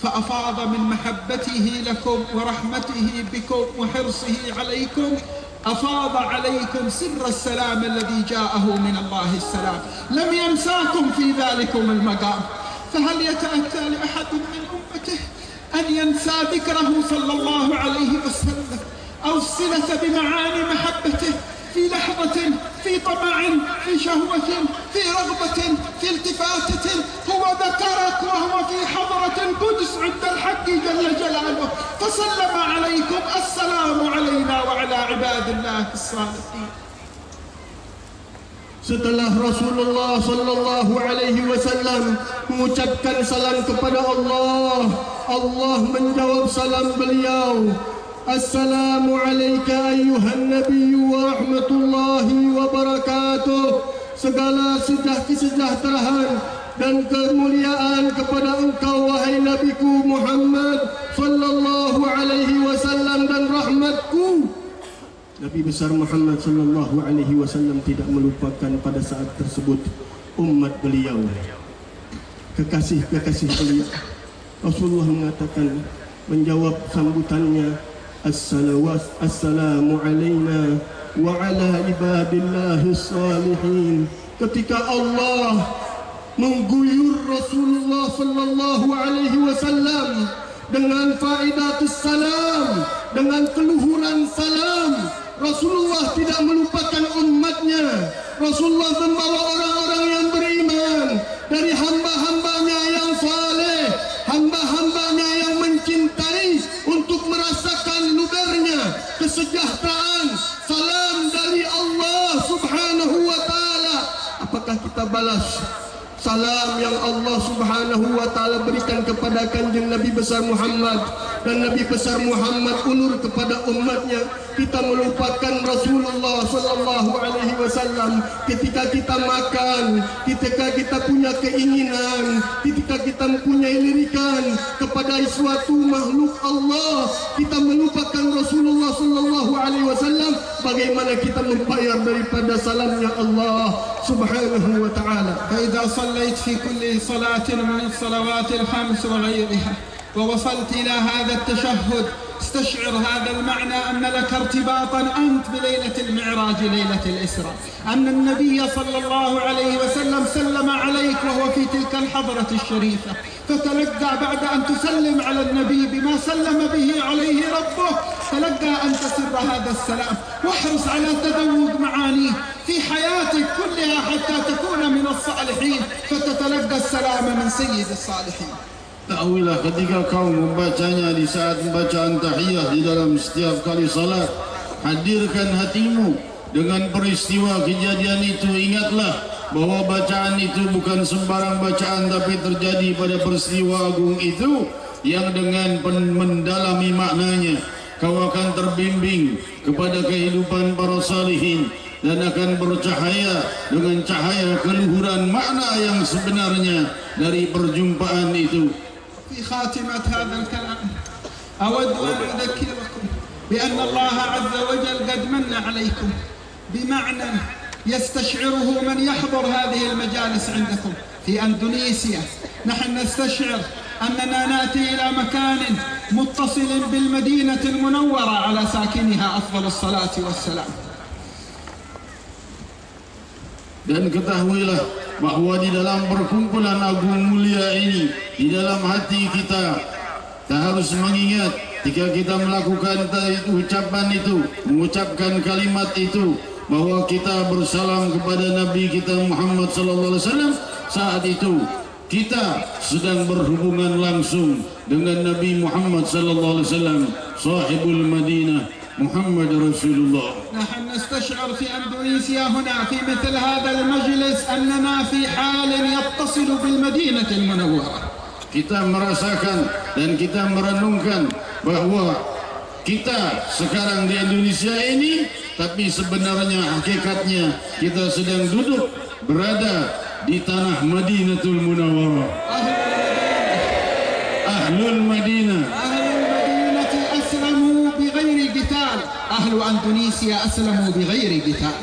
[SPEAKER 2] فأفاض من محبته لكم ورحمته بكم وحرصه عليكم، أفاض عليكم سر السلام الذي جاءه من الله السلام، لم ينساكم في ذلكم المقام. فهل يتأتى لأحد من أمته أن ينسى ذكره صلى الله عليه وسلم أو الصلة بمعاني محبته في لحظة، في طمع، في شهوة، في رغبة، في التفاتة؟ هو ذكرك وهو في حضرة القدس عند الحق جل جلاله، فسلم عليكم السلام علينا وعلى عباد الله الصالحين.
[SPEAKER 3] Setelah Rasulullah sallallahu alaihi wasallam mengucapkan salam kepada Allah, Allah menjawab salam beliau, Assalamu alayka ayyuhan nabiyyu wa rahmatullahi wa barakatuh. Segala kesejahteraan dan kemuliaan kepada engkau wahai Nabiku Muhammad sallallahu alaihi wasallam, dan rahmatku. Nabi besar Muhammad sallallahu alaihi wasallam tidak melupakan pada saat tersebut umat beliau, kekasih-kekasih beliau. Rasulullah mengatakan, menjawab sambutannya, Assalamu alayna wa ala ibadillahis salihin. Ketika Allah mengguyur Rasulullah sallallahu alaihi wasallam dengan faidatus salam, dengan keluhuran salam, Rasulullah tidak melupakan umatnya. Rasulullah membawa orang-orang yang beriman dari hamba-hambanya yang saleh, hamba-hambanya yang mencintai, untuk merasakan lubernya kesejahteraan salam dari Allah Subhanahu wa taala. Apakah kita balas salam yang Allah Subhanahu wa taala berikan kepada kanjeng Nabi besar Muhammad, dan Nabi besar Muhammad ulur kepada umatnya? Kita melupakan Rasulullah sallallahu alaihi wasallam ketika kita makan, ketika kita punya keinginan, ketika kita mempunyai lirikan kepada suatu makhluk Allah, kita melupakan Rasulullah sallallahu alaihi wasallam. Bagaimana kita membayar daripada salamnya Allah Subhanahu wa taala?
[SPEAKER 2] فإذا صليت في كل صلاة من الصلوات الخمس وغيرها ووصلت إلى هذا التشهد، استشعر هذا المعنى أن لك ارتباطا أنت بليلة المعراج، ليلة الإسراء، أن النبي صلى الله عليه وسلم سلم عليك وهو في تلك الحضرة الشريفة، فتلقى بعد أن تسلم على النبي بما سلم به عليه ربه، تلقى أنت سر هذا السلام، واحرص على تذوق معانيه في حياتك كلها حتى تكون من الصالحين، فتتلقى السلام من سيد الصالحين.
[SPEAKER 1] Ketahuilah ketika kau membacanya di saat bacaan tahiyah di dalam setiap kali salat, hadirkan hatimu dengan peristiwa kejadian itu. Ingatlah bahwa bacaan itu bukan sembarang bacaan, tapi terjadi pada peristiwa agung itu yang dengan mendalami maknanya kau akan terbimbing kepada kehidupan para salihin dan akan bercahaya dengan cahaya keluhuran makna yang sebenarnya dari perjumpaan itu.
[SPEAKER 2] في خاتمة هذا الكلام أود أن أذكركم بأن الله عز وجل قد من عليكم بمعنى يستشعره من يحضر هذه المجالس عندكم في أندونيسيا. نحن نستشعر أننا نأتي إلى مكان متصل بالمدينة المنورة على ساكنها أفضل الصلاة والسلام.
[SPEAKER 1] Dan ketahuilah bahwa di dalam perkumpulan agung mulia ini, di dalam hati kita harus mengingat ketika kita melakukan ucapan itu, mengucapkan kalimat itu, bahwa kita bersalam kepada Nabi kita Muhammad sallallahu alaihi wasallam. Saat itu kita sedang berhubungan langsung dengan Nabi Muhammad sallallahu alaihi wasallam, sahibul Madinah محمد رسول الله.
[SPEAKER 2] نحن نستشعر في أندونيسيا هنا في مثل هذا المجلس أننا في حال يتصل بالمدينة المنورة.
[SPEAKER 1] Kita merasakan dan kita merenungkan bahwa kita sekarang di Indonesia ini, tapi sebenarnya hakikatnya kita sedang duduk berada di tanah Madinatul Munawwarah. Ahlul Madinah.
[SPEAKER 2] أهل أندونيسيا أسلموا بغير قتال.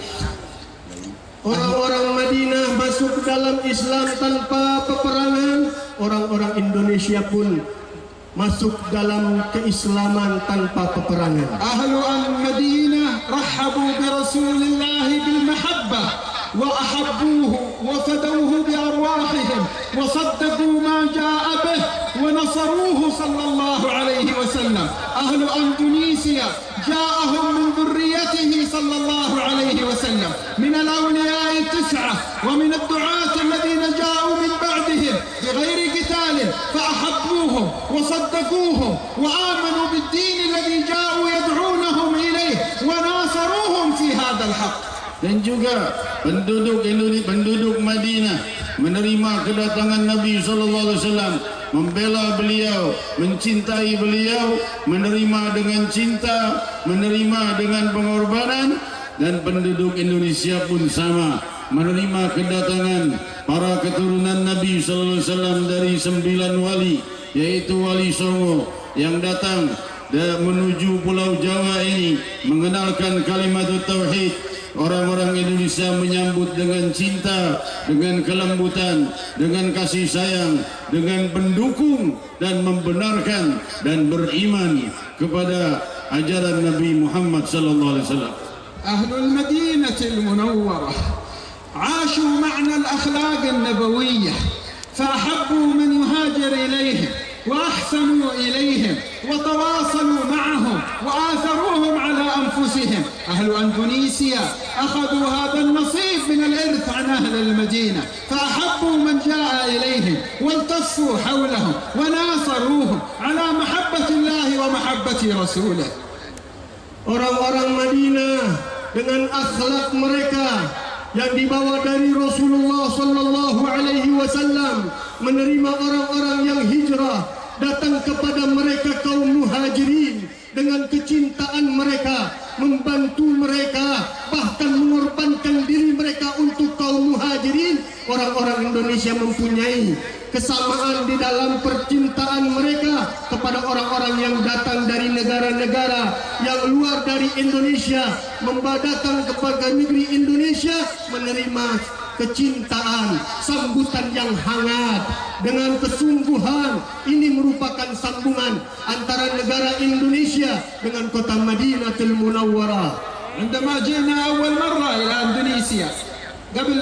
[SPEAKER 3] Orang-orang Madinah masuk dalam Islam tanpa peperangan. Orang-orang Indonesia pun masuk dalam keislaman tanpa peperangan.
[SPEAKER 2] أهل المدينة رحبوا برسول الله بالمحبة وأحبوه وفدوه بأرواحهم وصدقوا ما جاء به ونصروه صلى الله عليه وسلم. أهل أندونيسيا جاءهم من ذريته صلى الله عليه وسلم من الأولياء 9 ومن الدعاة الذين جاءوا من بعدهم بغير قتال، فأحبوهم وصدقوهم وآمنوا بالدين الذي جاءوا يدعونهم إليه وناصروهم في هذا الحق.
[SPEAKER 1] Dan juga penduduk Madinah menerima kedatangan Nabi sallallahu alaihi wasallam membela beliau, mencintai beliau, menerima dengan cinta, menerima dengan pengorbanan. Dan penduduk Indonesia pun sama, menerima kedatangan para keturunan Nabi sallallahu alaihi wasallam dari 9 wali, yaitu Wali Songo yang datang menuju Pulau Jawa ini mengenalkan kalimat tauhid. Orang-orang Indonesia menyambut dengan cinta, dengan kelembutan, dengan kasih sayang, dengan pendukung dan membenarkan dan beriman kepada ajaran Nabi Muhammad sallallahu alaihi wasallam.
[SPEAKER 2] أهل المدينة المنورة عاشوا معنى الأخلاق النبوية فأحبوا من يهاجر إليهم وأحسنوا إليهم وتواصلوا معهم وآثروهم على أنفسهم. أهل أندونيسيا أخذوا هذا النصيب من الإرث عن أهل المدينة فأحبوا من جاء إليهم والتفوا حولهم وناصروهم على محبة الله ومحبة رسوله.
[SPEAKER 3] Orang-orang Madinah dengan akhlak mereka yang dibawa dari Rasulullah sallallahu alaihi wasallam menerima orang-orang yang hijrah datang kepada mereka kaum muhajirin dengan kecintaan mereka, membantu mereka, bahkan mengorbankan diri mereka untuk kaum muhajirin. Orang-orang Indonesia mempunyai kesamaan di dalam percintaan mereka kepada orang-orang yang datang dari negara-negara yang luar dari Indonesia, datang kepada negeri Indonesia menerima kecintaan, sambutan yang hangat dengan kesungguhan. Ini merupakan sambungan antara negara Indonesia dengan kota Madinatul Munawwarah.
[SPEAKER 2] عندما جئنا أول مرة إلى إندونيسيا قبل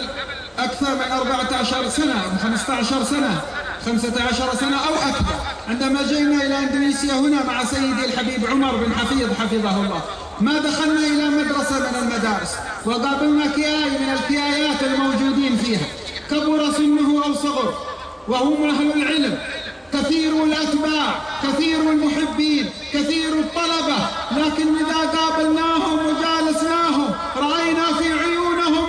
[SPEAKER 2] أكثر من 14 سنة 15 سنة 15 سنة أو أكثر، عندما جئنا إلى إندونيسيا هنا مع سيدي الحبيب عمر بن حفيظ حفظه الله، ما دخلنا إلى مدرسة من المدارس وقابلنا كياي من الكيايات الموجودين فيها، كبر سنه أو صغر، وهم أهل العلم، كثير الأتباع، كثير المحبين، كثير الطلبة، لكن إذا قابلناهم وجالسناهم رأينا في عيونهم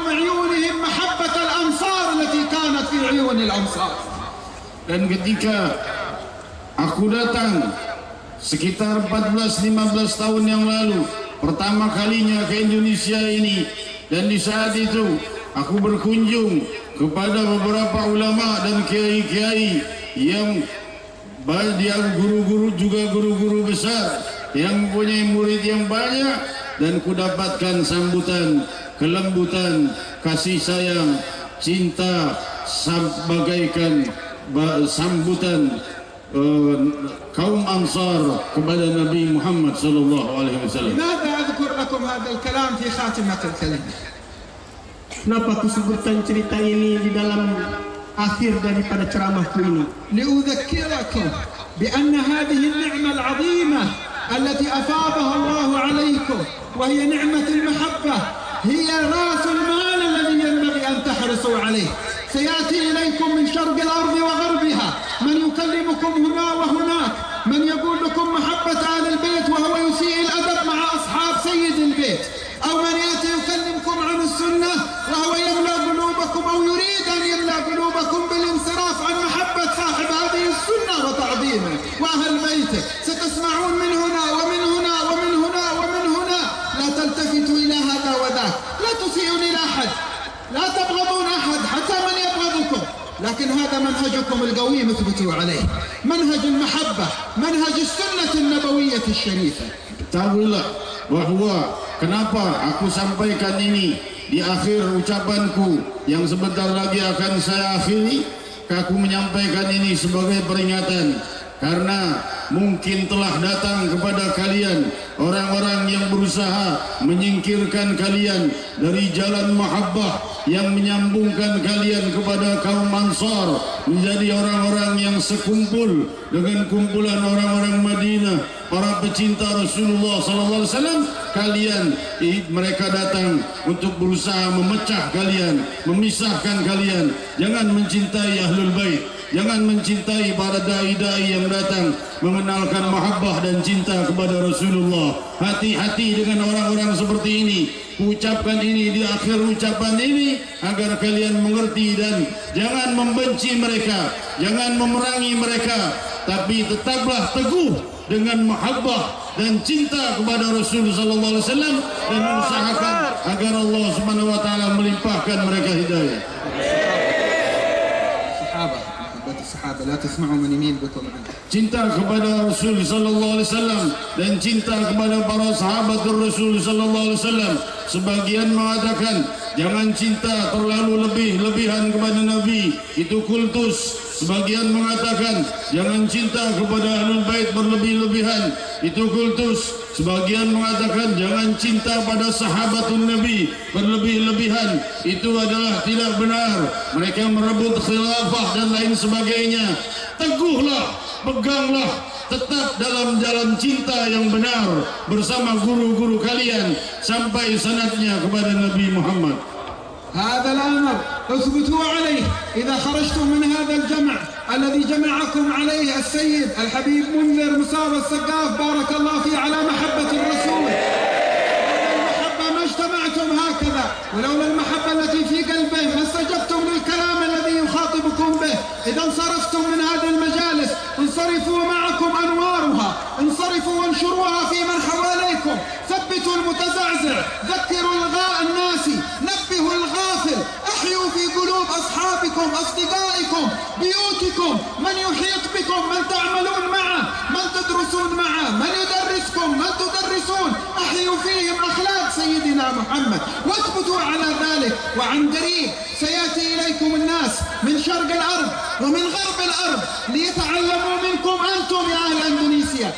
[SPEAKER 2] محبة الأنصار التي كانت في عيون الأنصار.
[SPEAKER 1] Dan ketika aku datang sekitar 14-15 tahun yang lalu pertama kalinya ke Indonesia ini, dan di saat itu aku berkunjung kepada beberapa ulama dan kiai-kiai yang guru-guru juga guru-guru besar yang mempunyai murid yang banyak, dan kudapatkan sambutan, kelembutan, kasih sayang, cinta bagaikan sambutan kaum Ansar kepada Nabi Muhammad sallallahu alaihi wasallam.
[SPEAKER 2] لماذا أذكر لكم هذا الكلام في خاتمة الكلمة؟
[SPEAKER 3] Kenapa aku sebutkan cerita ini di dalam akhir daripada ceramahku ini?
[SPEAKER 2] لأذكركم بأن هذه النعمة العظيمة التي أفاضها الله عليكم وهي نعمة المحبة هي رأس المال الذي ينبغي أن تحرصوا عليه. سيأتي إليكم من شرق الأرض وغربها من يكلمكم هنا وهناك، من يقول لكم محبة أهل البيت وهو يسيء الأدب مع أصحاب سيد البيت، أو من يأتي يكلمكم عن السنة وهو يملأ قلوبكم أو يريد أن يملأ قلوبكم بالانصراف عن محبة صاحب هذه السنة وتعظيمه وأهل بيته. ستسمعون من هنا ومن هنا ومن هنا ومن هنا. لا تلتفتوا إلى هذا وذاك، لا تسيئوا إلى أحد، لا تبغضون أحد حتى من يبغضكم، لكن هذا منهجكم القويم اثبتوا عليه، منهج المحبة، منهج السنة النبوية الشريفة.
[SPEAKER 1] Ketahuilah bahwa kenapa aku sampaikan ini di akhir ucapanku yang sebentar lagi akan saya akhiri. Aku menyampaikan ini sebagai peringatan karena mungkin telah datang kepada kalian orang-orang yang berusaha menyingkirkan kalian dari jalan mahabbah yang menyambungkan kalian kepada kaum Ansar menjadi orang-orang yang sekumpul dengan kumpulan orang-orang Madinah, para pecinta Rasulullah sallallahu alaihi wasallam. Mereka datang untuk berusaha memecah kalian, memisahkan kalian. Jangan mencintai Ahlul Bait, jangan mencintai para dai-dai yang datang mengenalkan mahabbah dan cinta kepada Rasulullah. Hati-hati dengan orang-orang seperti ini. Ucapkan ini di akhir ucapan ini agar kalian mengerti, dan jangan membenci mereka, jangan memerangi mereka, tapi tetaplah teguh dengan mahabbah dan cinta kepada Rasul sallallahu alaihi wasallam, dan usahakan agar Allah Subhanahu wa taala melimpahkan mereka hidayah.
[SPEAKER 2] Sahabat, la tasma'u man yamil bikum.
[SPEAKER 1] Cinta kepada Rasul sallallahu alaihi wasallam dan cinta kepada para sahabat Rasul sallallahu alaihi wasallam. Sebagian mengatakan jangan cinta terlalu lebihan kepada Nabi, itu kultus. Sebagian mengatakan jangan cinta kepada Ahlul Bait berlebih-lebihan, itu kultus. Sebagian mengatakan jangan cinta pada sahabatun Nabi berlebih-lebihan, itu adalah tidak benar. Mereka merebut khilafah dan lain sebagainya. Teguhlah, peganglah, tetap dalam jalan cinta yang benar bersama guru-guru kalian sampai sanadnya kepada Nabi Muhammad.
[SPEAKER 2] هذا الأمر اثبتوا عليه إذا خرجتم من هذا الجمع الذي جمعكم عليه السيد الحبيب منذر مساوى السقاف بارك الله فيه على محبة الرسول. المحبة ما اجتمعتم هكذا، ولولا المحبة التي في قلبه ما استجبتم للكلام الذي يخاطبكم به. إذا انصرفتم من هذه المجالس انصرفوا معكم أنوارها، انصرفوا وانشروها في من حواليكم، ثبتوا المتزعزع، ذكروا الناس، نبهوا الغافل، احيوا في قلوب أصحابكم، أصدقائكم، بيوتكم، من يحيط بكم، من تعملون معه، من تدرسون معه، من يدرسكم، من تدرسون، احيوا فيهم أخلاق سيدنا محمد واثبتوا على ذلك. وعن قريب سيأتي إليكم الناس من شرق الأرض ومن غرب الأرض ليتعلموا منكم أنتم يا أهل أندونيسيا،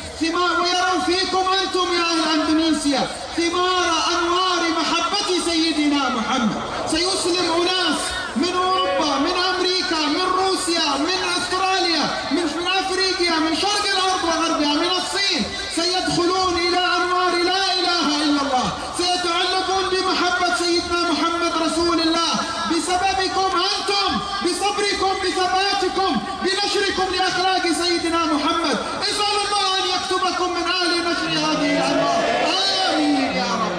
[SPEAKER 2] ويروا فيكم أنتم يا أهل أندونيسيا ثمار أنوار محبة سيدنا محمد. سيسلم أناس من أوروبا، من أمريكا، من روسيا، من أستراليا، من أفريقيا، من شرق الأرض وغربها، من الصين، سيدخلون إلى أنوار لا إله إلا الله، سيتعلقون بمحبة سيدنا محمد رسول الله بسببكم أنتم، بصبركم، بثباتكم، بنشركم لأخلاق سيدنا محمد. اسأل الله أن يكتبكم من أهل نشر هذه الأنوار. آمين يا رب.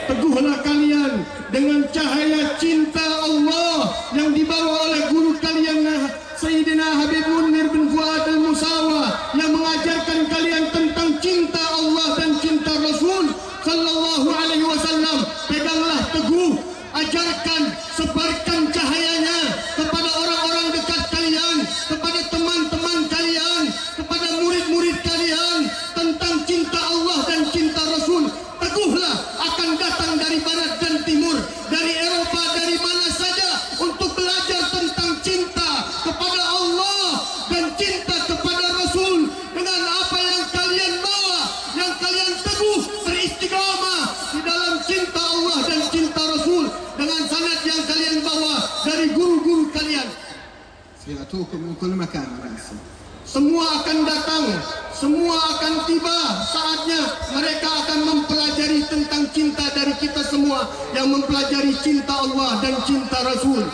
[SPEAKER 3] Teguhlah kalian dengan cahaya cinta Allah yang dibawa oleh guru kalian Sayyidina Habib Munir bin Fuad al-Musawa, yang mengajarkan kalian tentang cinta Allah dan cinta Rasul sallallahu alaihi wasallam. Peganglah teguh, ajarkan, sebarkan cahayanya kepada orang-orang dekat kalian, kepada teman-teman kalian, kepada murid-murid kalian tentang cinta Allah dan cinta Rasul. Teguhlah, akan datang dari barat dan timur, dari Eropa, dari mana saja untuk belajar tentang cinta kepada Allah dan cinta kepada Rasul. Dengan apa yang kalian bawa, yang kalian teguh beristiqamah di dalam cinta Allah dan cinta Rasul, dengan sanad yang kalian bawa dari guru-guru kalian.
[SPEAKER 2] سيأتوكم من كل مكان.
[SPEAKER 3] Semua akan datang, semua akan tiba saatnya mereka akan mempelajari tentang cinta dari kita semua yang mempelajari cinta Allah dan cinta Rasul.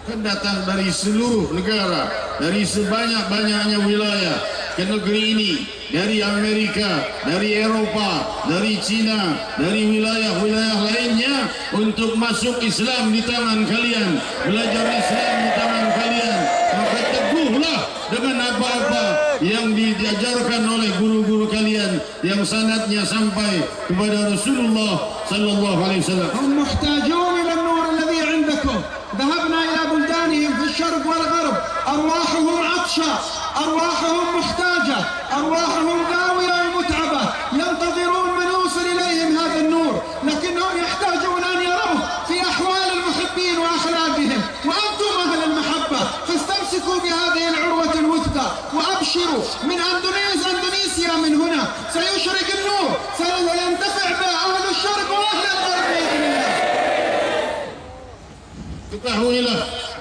[SPEAKER 1] Akan datang dari seluruh negara, dari sebanyak-banyaknya wilayah ke negeri ini, dari Amerika, dari Eropa, dari Cina, dari wilayah-wilayah lainnya untuk masuk Islam di tangan kalian, belajar Islam di tangan kalian. Maka teguhlah dengan apa-apa yang diajarkan oleh guru-guru kalian yang sanadnya sampai kepada Rasulullah sallallahu alaihi wasallam.
[SPEAKER 2] هم محتاجون إلى النور الذي عندكم. ذهبنا إلى بلدانهم في الشرق والغرب، أرواحهم عطشة، أرواحهم محتاجة، أرواحهم غاوية ومتعبة، ينتظرون من يوصل إليهم هذا النور، لكنهم يحتاجون أن يروه في أحوال المحبين وأخلاقهم. وأنتم أهل المحبة، فاستمسكوا بهذه العروة الوثقى وأبشروا. من أندونيسيا من هنا سيشرق النور، سينتفع به أهل الشرق وأهل الغرب بإذن الله.
[SPEAKER 1] Ketahuilah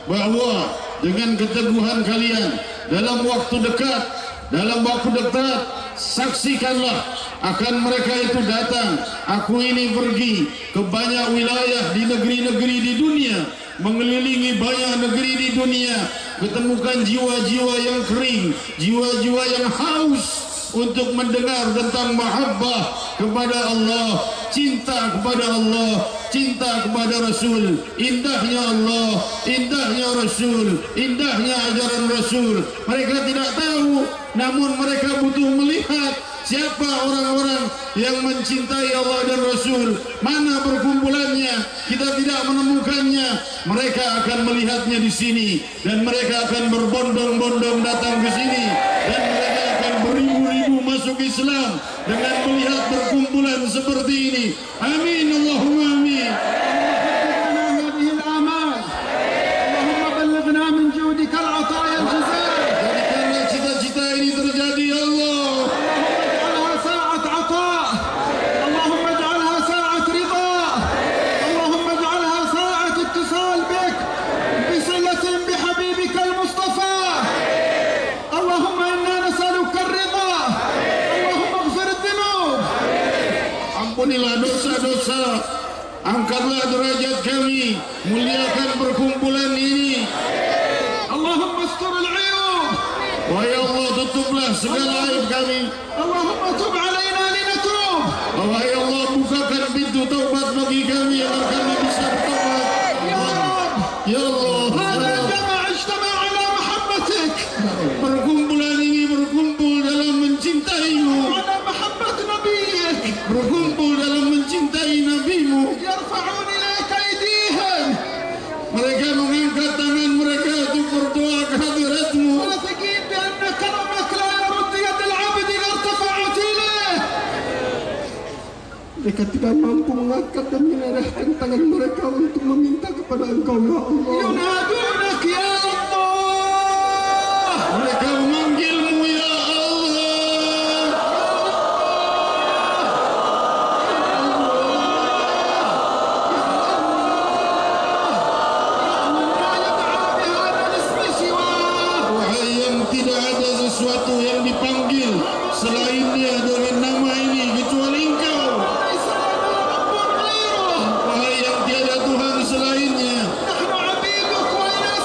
[SPEAKER 1] bahwa dengan keteguhan kalian dalam waktu dekat, saksikanlah akan mereka itu datang. Aku ini pergi ke banyak wilayah di negeri-negeri di dunia, mengelilingi banyak negeri di dunia, ketemukan jiwa-jiwa yang kering, jiwa-jiwa yang haus untuk mendengar tentang mahabbah kepada Allah, cinta kepada Allah, cinta kepada Rasul. Indahnya Allah, indahnya Rasul, indahnya ajaran Rasul. Mereka tidak tahu, namun mereka butuh melihat siapa orang-orang yang mencintai Allah dan Rasul. Mana berkumpulannya? Kita tidak menemukannya. Mereka akan melihatnya di sini, dan mereka akan berbondong-bondong datang ke sini, dan mereka akan beribu-ribu masuk Islam dengan melihat berkumpulan seperti ini. Amin, Allahumma amin.
[SPEAKER 2] اللهم بلغنا من جودك العطايا الجزائر.
[SPEAKER 1] Jadikanlah cita-cita ini terjadi, ya Allah.
[SPEAKER 2] اجعلها ساعة عطاء، اللهم اجعلها ساعة رضا، اللهم اجعلها ساعة اتصال بك بصلة بحبيبك المصطفى. اللهم إنا نسألك الرضا، اللهم اغفر الذنوب.
[SPEAKER 1] Ampunilah dosa-dosa, angkatlah derajat kami, muliakan perkumpulan ini.
[SPEAKER 2] اللهم استر العيوب،
[SPEAKER 1] Wahai Allah, tutuplah segala aib kami.
[SPEAKER 2] اللهم تب علينا لنتوب.
[SPEAKER 1] Wahai Allah, bukakan pintu taubat bagi kami agar kami bisa bertobat.
[SPEAKER 2] يا رب،
[SPEAKER 1] Ya Allah,
[SPEAKER 2] هذا الجمع اجتمع على محبتك،
[SPEAKER 1] perkumpulan ini berkumpul dalam mencintaimu,
[SPEAKER 2] على محبة نبيك.
[SPEAKER 1] berkumpul dalam mencintai Nabi-Mu.
[SPEAKER 2] يرفعون إليك أيديهم
[SPEAKER 1] Mereka mengangkat tangan mereka untuk berdoa ke hadirat-Mu.
[SPEAKER 2] واثقين بأن كرمك لا يرد يد العبد إذا ارتفعت إليه.
[SPEAKER 3] Mereka tidak mampu mengangkat dan mengerahkan tangan mereka untuk meminta kepada Engkau, ya Allah.
[SPEAKER 2] ينادونك يا الله.
[SPEAKER 1] Mereka memanggil-Mu, ya Allah.
[SPEAKER 2] لا يدعى بهذا الاسم سواه.
[SPEAKER 1] Wahai yang tidak ada sesuatu yang dipanggil selainnya dengan nama ini kecuali Engkau.
[SPEAKER 2] ليس لنا رب غيره.
[SPEAKER 1] Wahai yang tiada Tuhan selainnya.
[SPEAKER 2] نحن عبيدك وإليك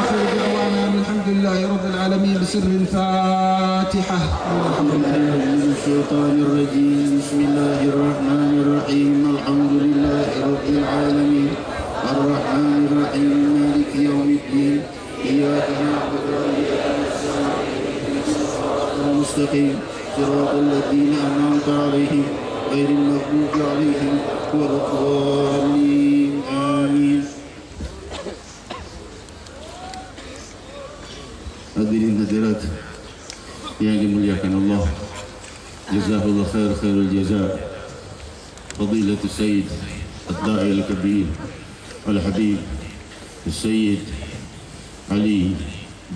[SPEAKER 2] آخر دعوانا الحمد لله رب العالمين بسر الفاتحة.
[SPEAKER 1] من الشيطان الرجيم. بسم الله الرحمن الرحيم. الحمد لله رب العالمين الرحمن الرحيم مالك يوم الدين إياك نعبد وإياك نستعين اهدنا الصراط المستقيم صراط الذين أنعمت عليهم غير المغضوب عليهم ولا الضالين آمين. Hadirin hadirat yang dimuliakan Allah, jazakallahu khairul jazaa Fadilatul Sayyid Ad-Da'i Al-Kabir Al-Habib Sayyid Ali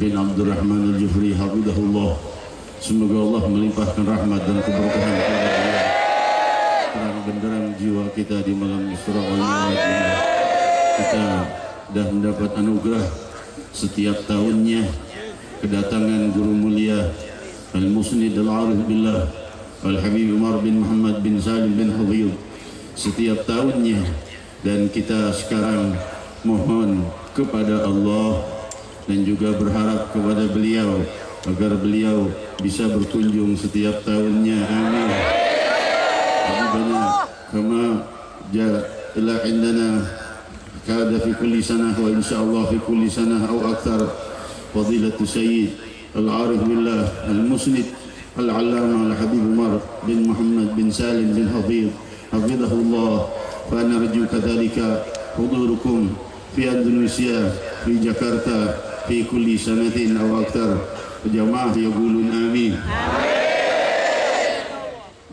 [SPEAKER 1] bin Abdul Rahman Al-Jufri hafizahullah. Semoga Allah melimpahkan rahmat dan keberkahan kepada beliau, terang benderang jiwa kita di malam Isra wal Mi'raj ini. Kita dah mendapat anugerah setiap tahunnya kedatangan guru mulia Al-Musnid Al-Arif Billah Al-Habib Umar bin Muhammad bin Salim bin Hudhiyub setiap tahunnya, dan kita sekarang mohon kepada Allah dan juga berharap kepada beliau agar beliau bisa berkunjung setiap tahunnya. Amin. Rabbana kama ja'ala indana kada fi kulli sanah wa insyaallah fi kulli sanah aw akthar. Fadilatul Sayyid Al-Arif Billah Al-Musnid Al-Allamah Al-Habib Umar bin Muhammad bin Salim bin Hudhiyub hafizahullah. Fa narju kadzalika hudurukum fi Indonesia, fi Jakarta, fi kulli sanatin aw akthar. Jamaah yaqulun amin.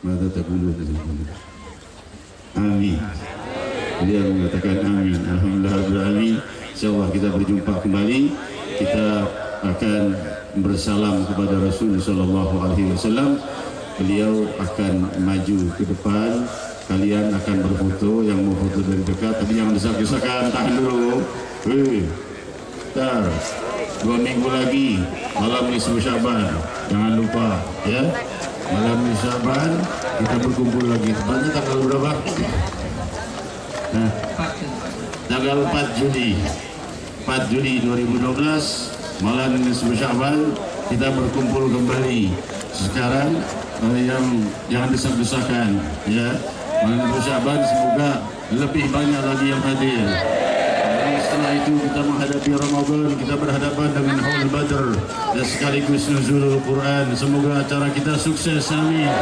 [SPEAKER 1] Mada taqulun? Amin. Dia mengatakan amin. Alhamdulillah rabbil alamin. Insyaallah kita berjumpa kembali. Kita akan bersalam kepada Rasul sallallahu alaihi wasallam. Beliau akan maju ke depan. Kalian akan berfoto, yang mau foto dari dekat tapi jangan desak-desakan, tahan dulu. Tar 2 minggu lagi malam nisfu Syaban. Jangan lupa ya. Malam nisfu Syaban kita berkumpul lagi. Tepatnya tanggal berapa? Nah, tanggal 4 Juli 2012 malam nisfu Syaban kita berkumpul kembali. Sekarang yang jangan desak-desakan ya. Malam nisfu Syaban semoga lebih banyak lagi yang hadir. Setelah itu kita menghadapi Ramadan, kita berhadapan dengan Haul Badr dan sekaligus nuzulul Quran. Semoga acara kita sukses, amin.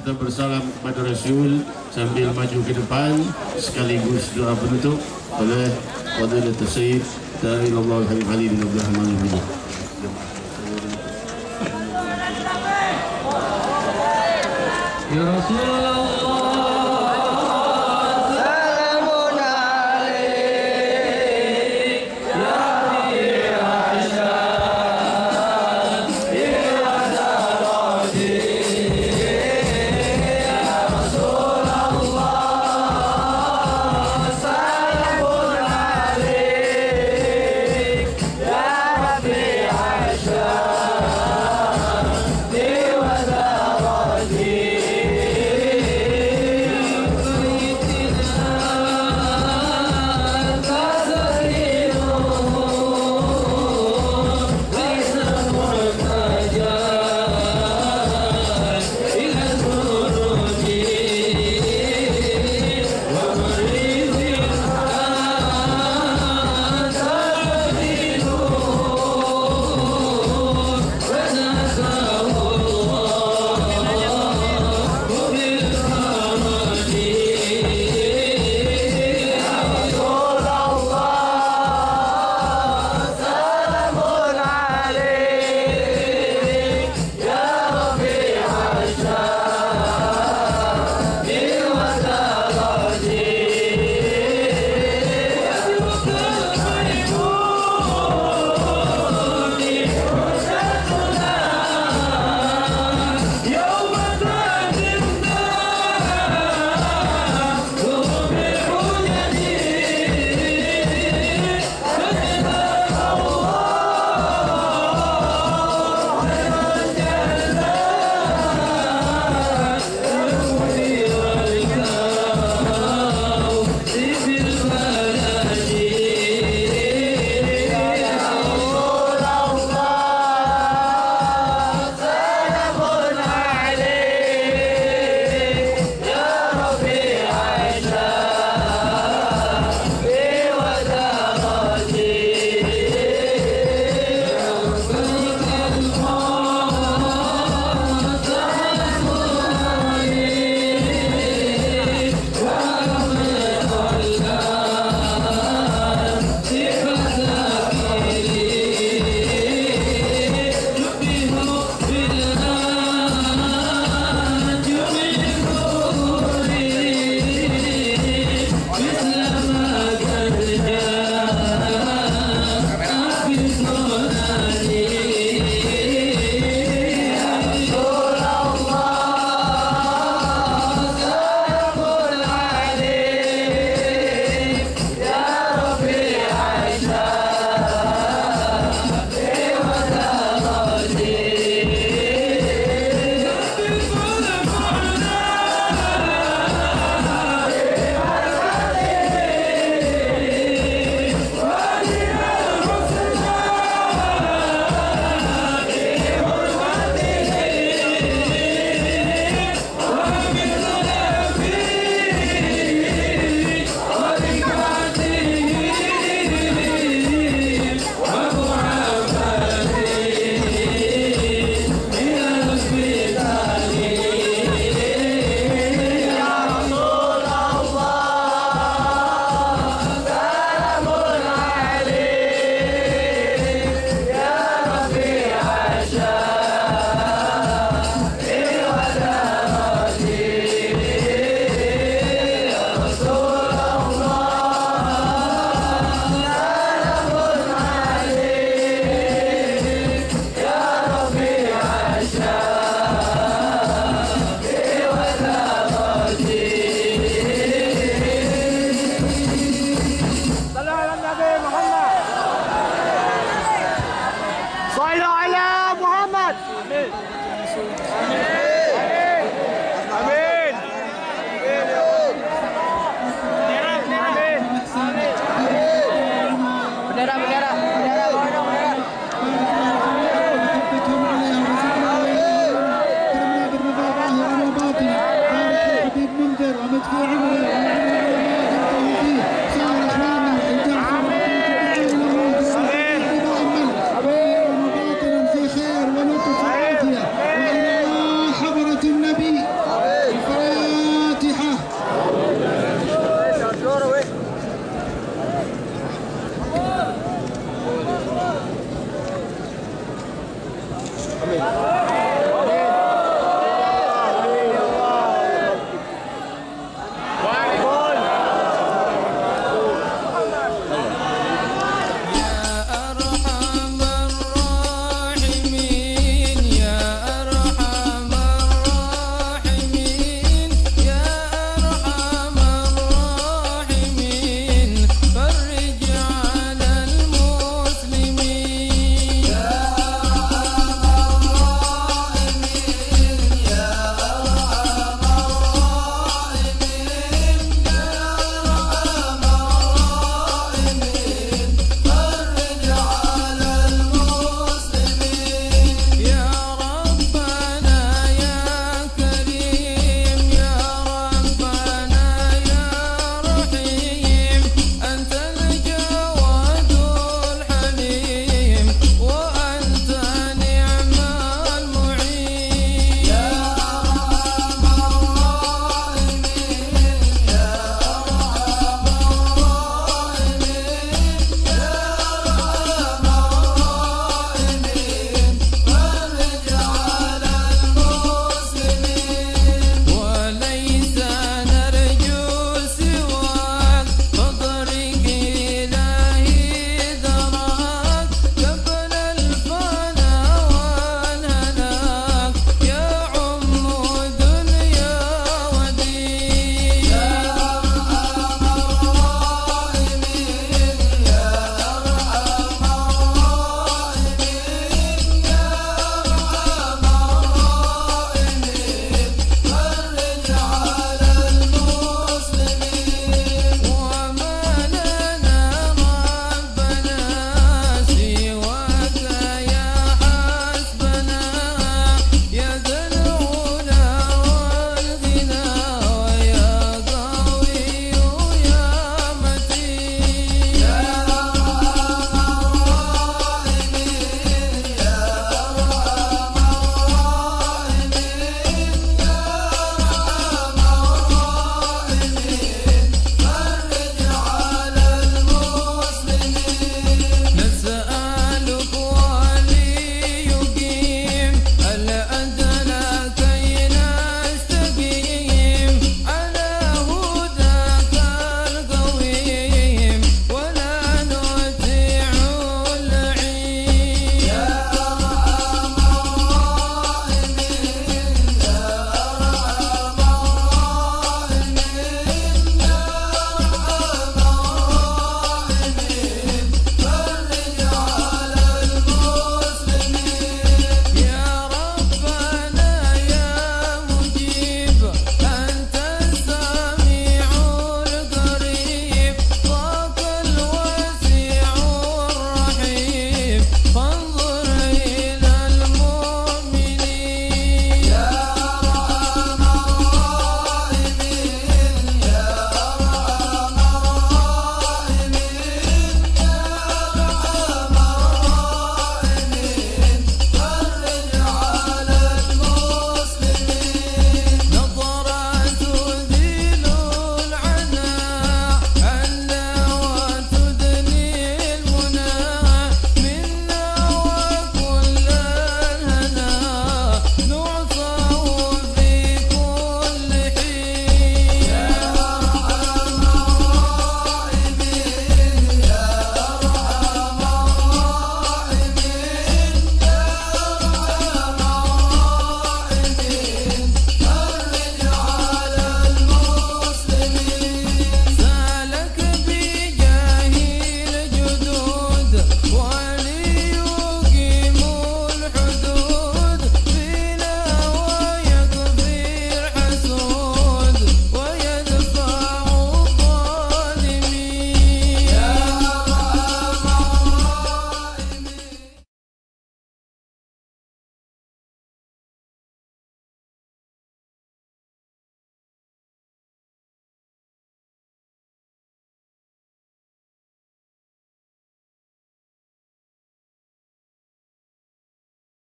[SPEAKER 1] Kita bersalam kepada Rasul sambil maju ke depan sekaligus doa penutup oleh Fadilatul Sayyid Da'ilullah Habib Ali bin Abdul Rahman Al-Jufri.
[SPEAKER 4] Ya Rasulullah
[SPEAKER 5] Mudah-mudahan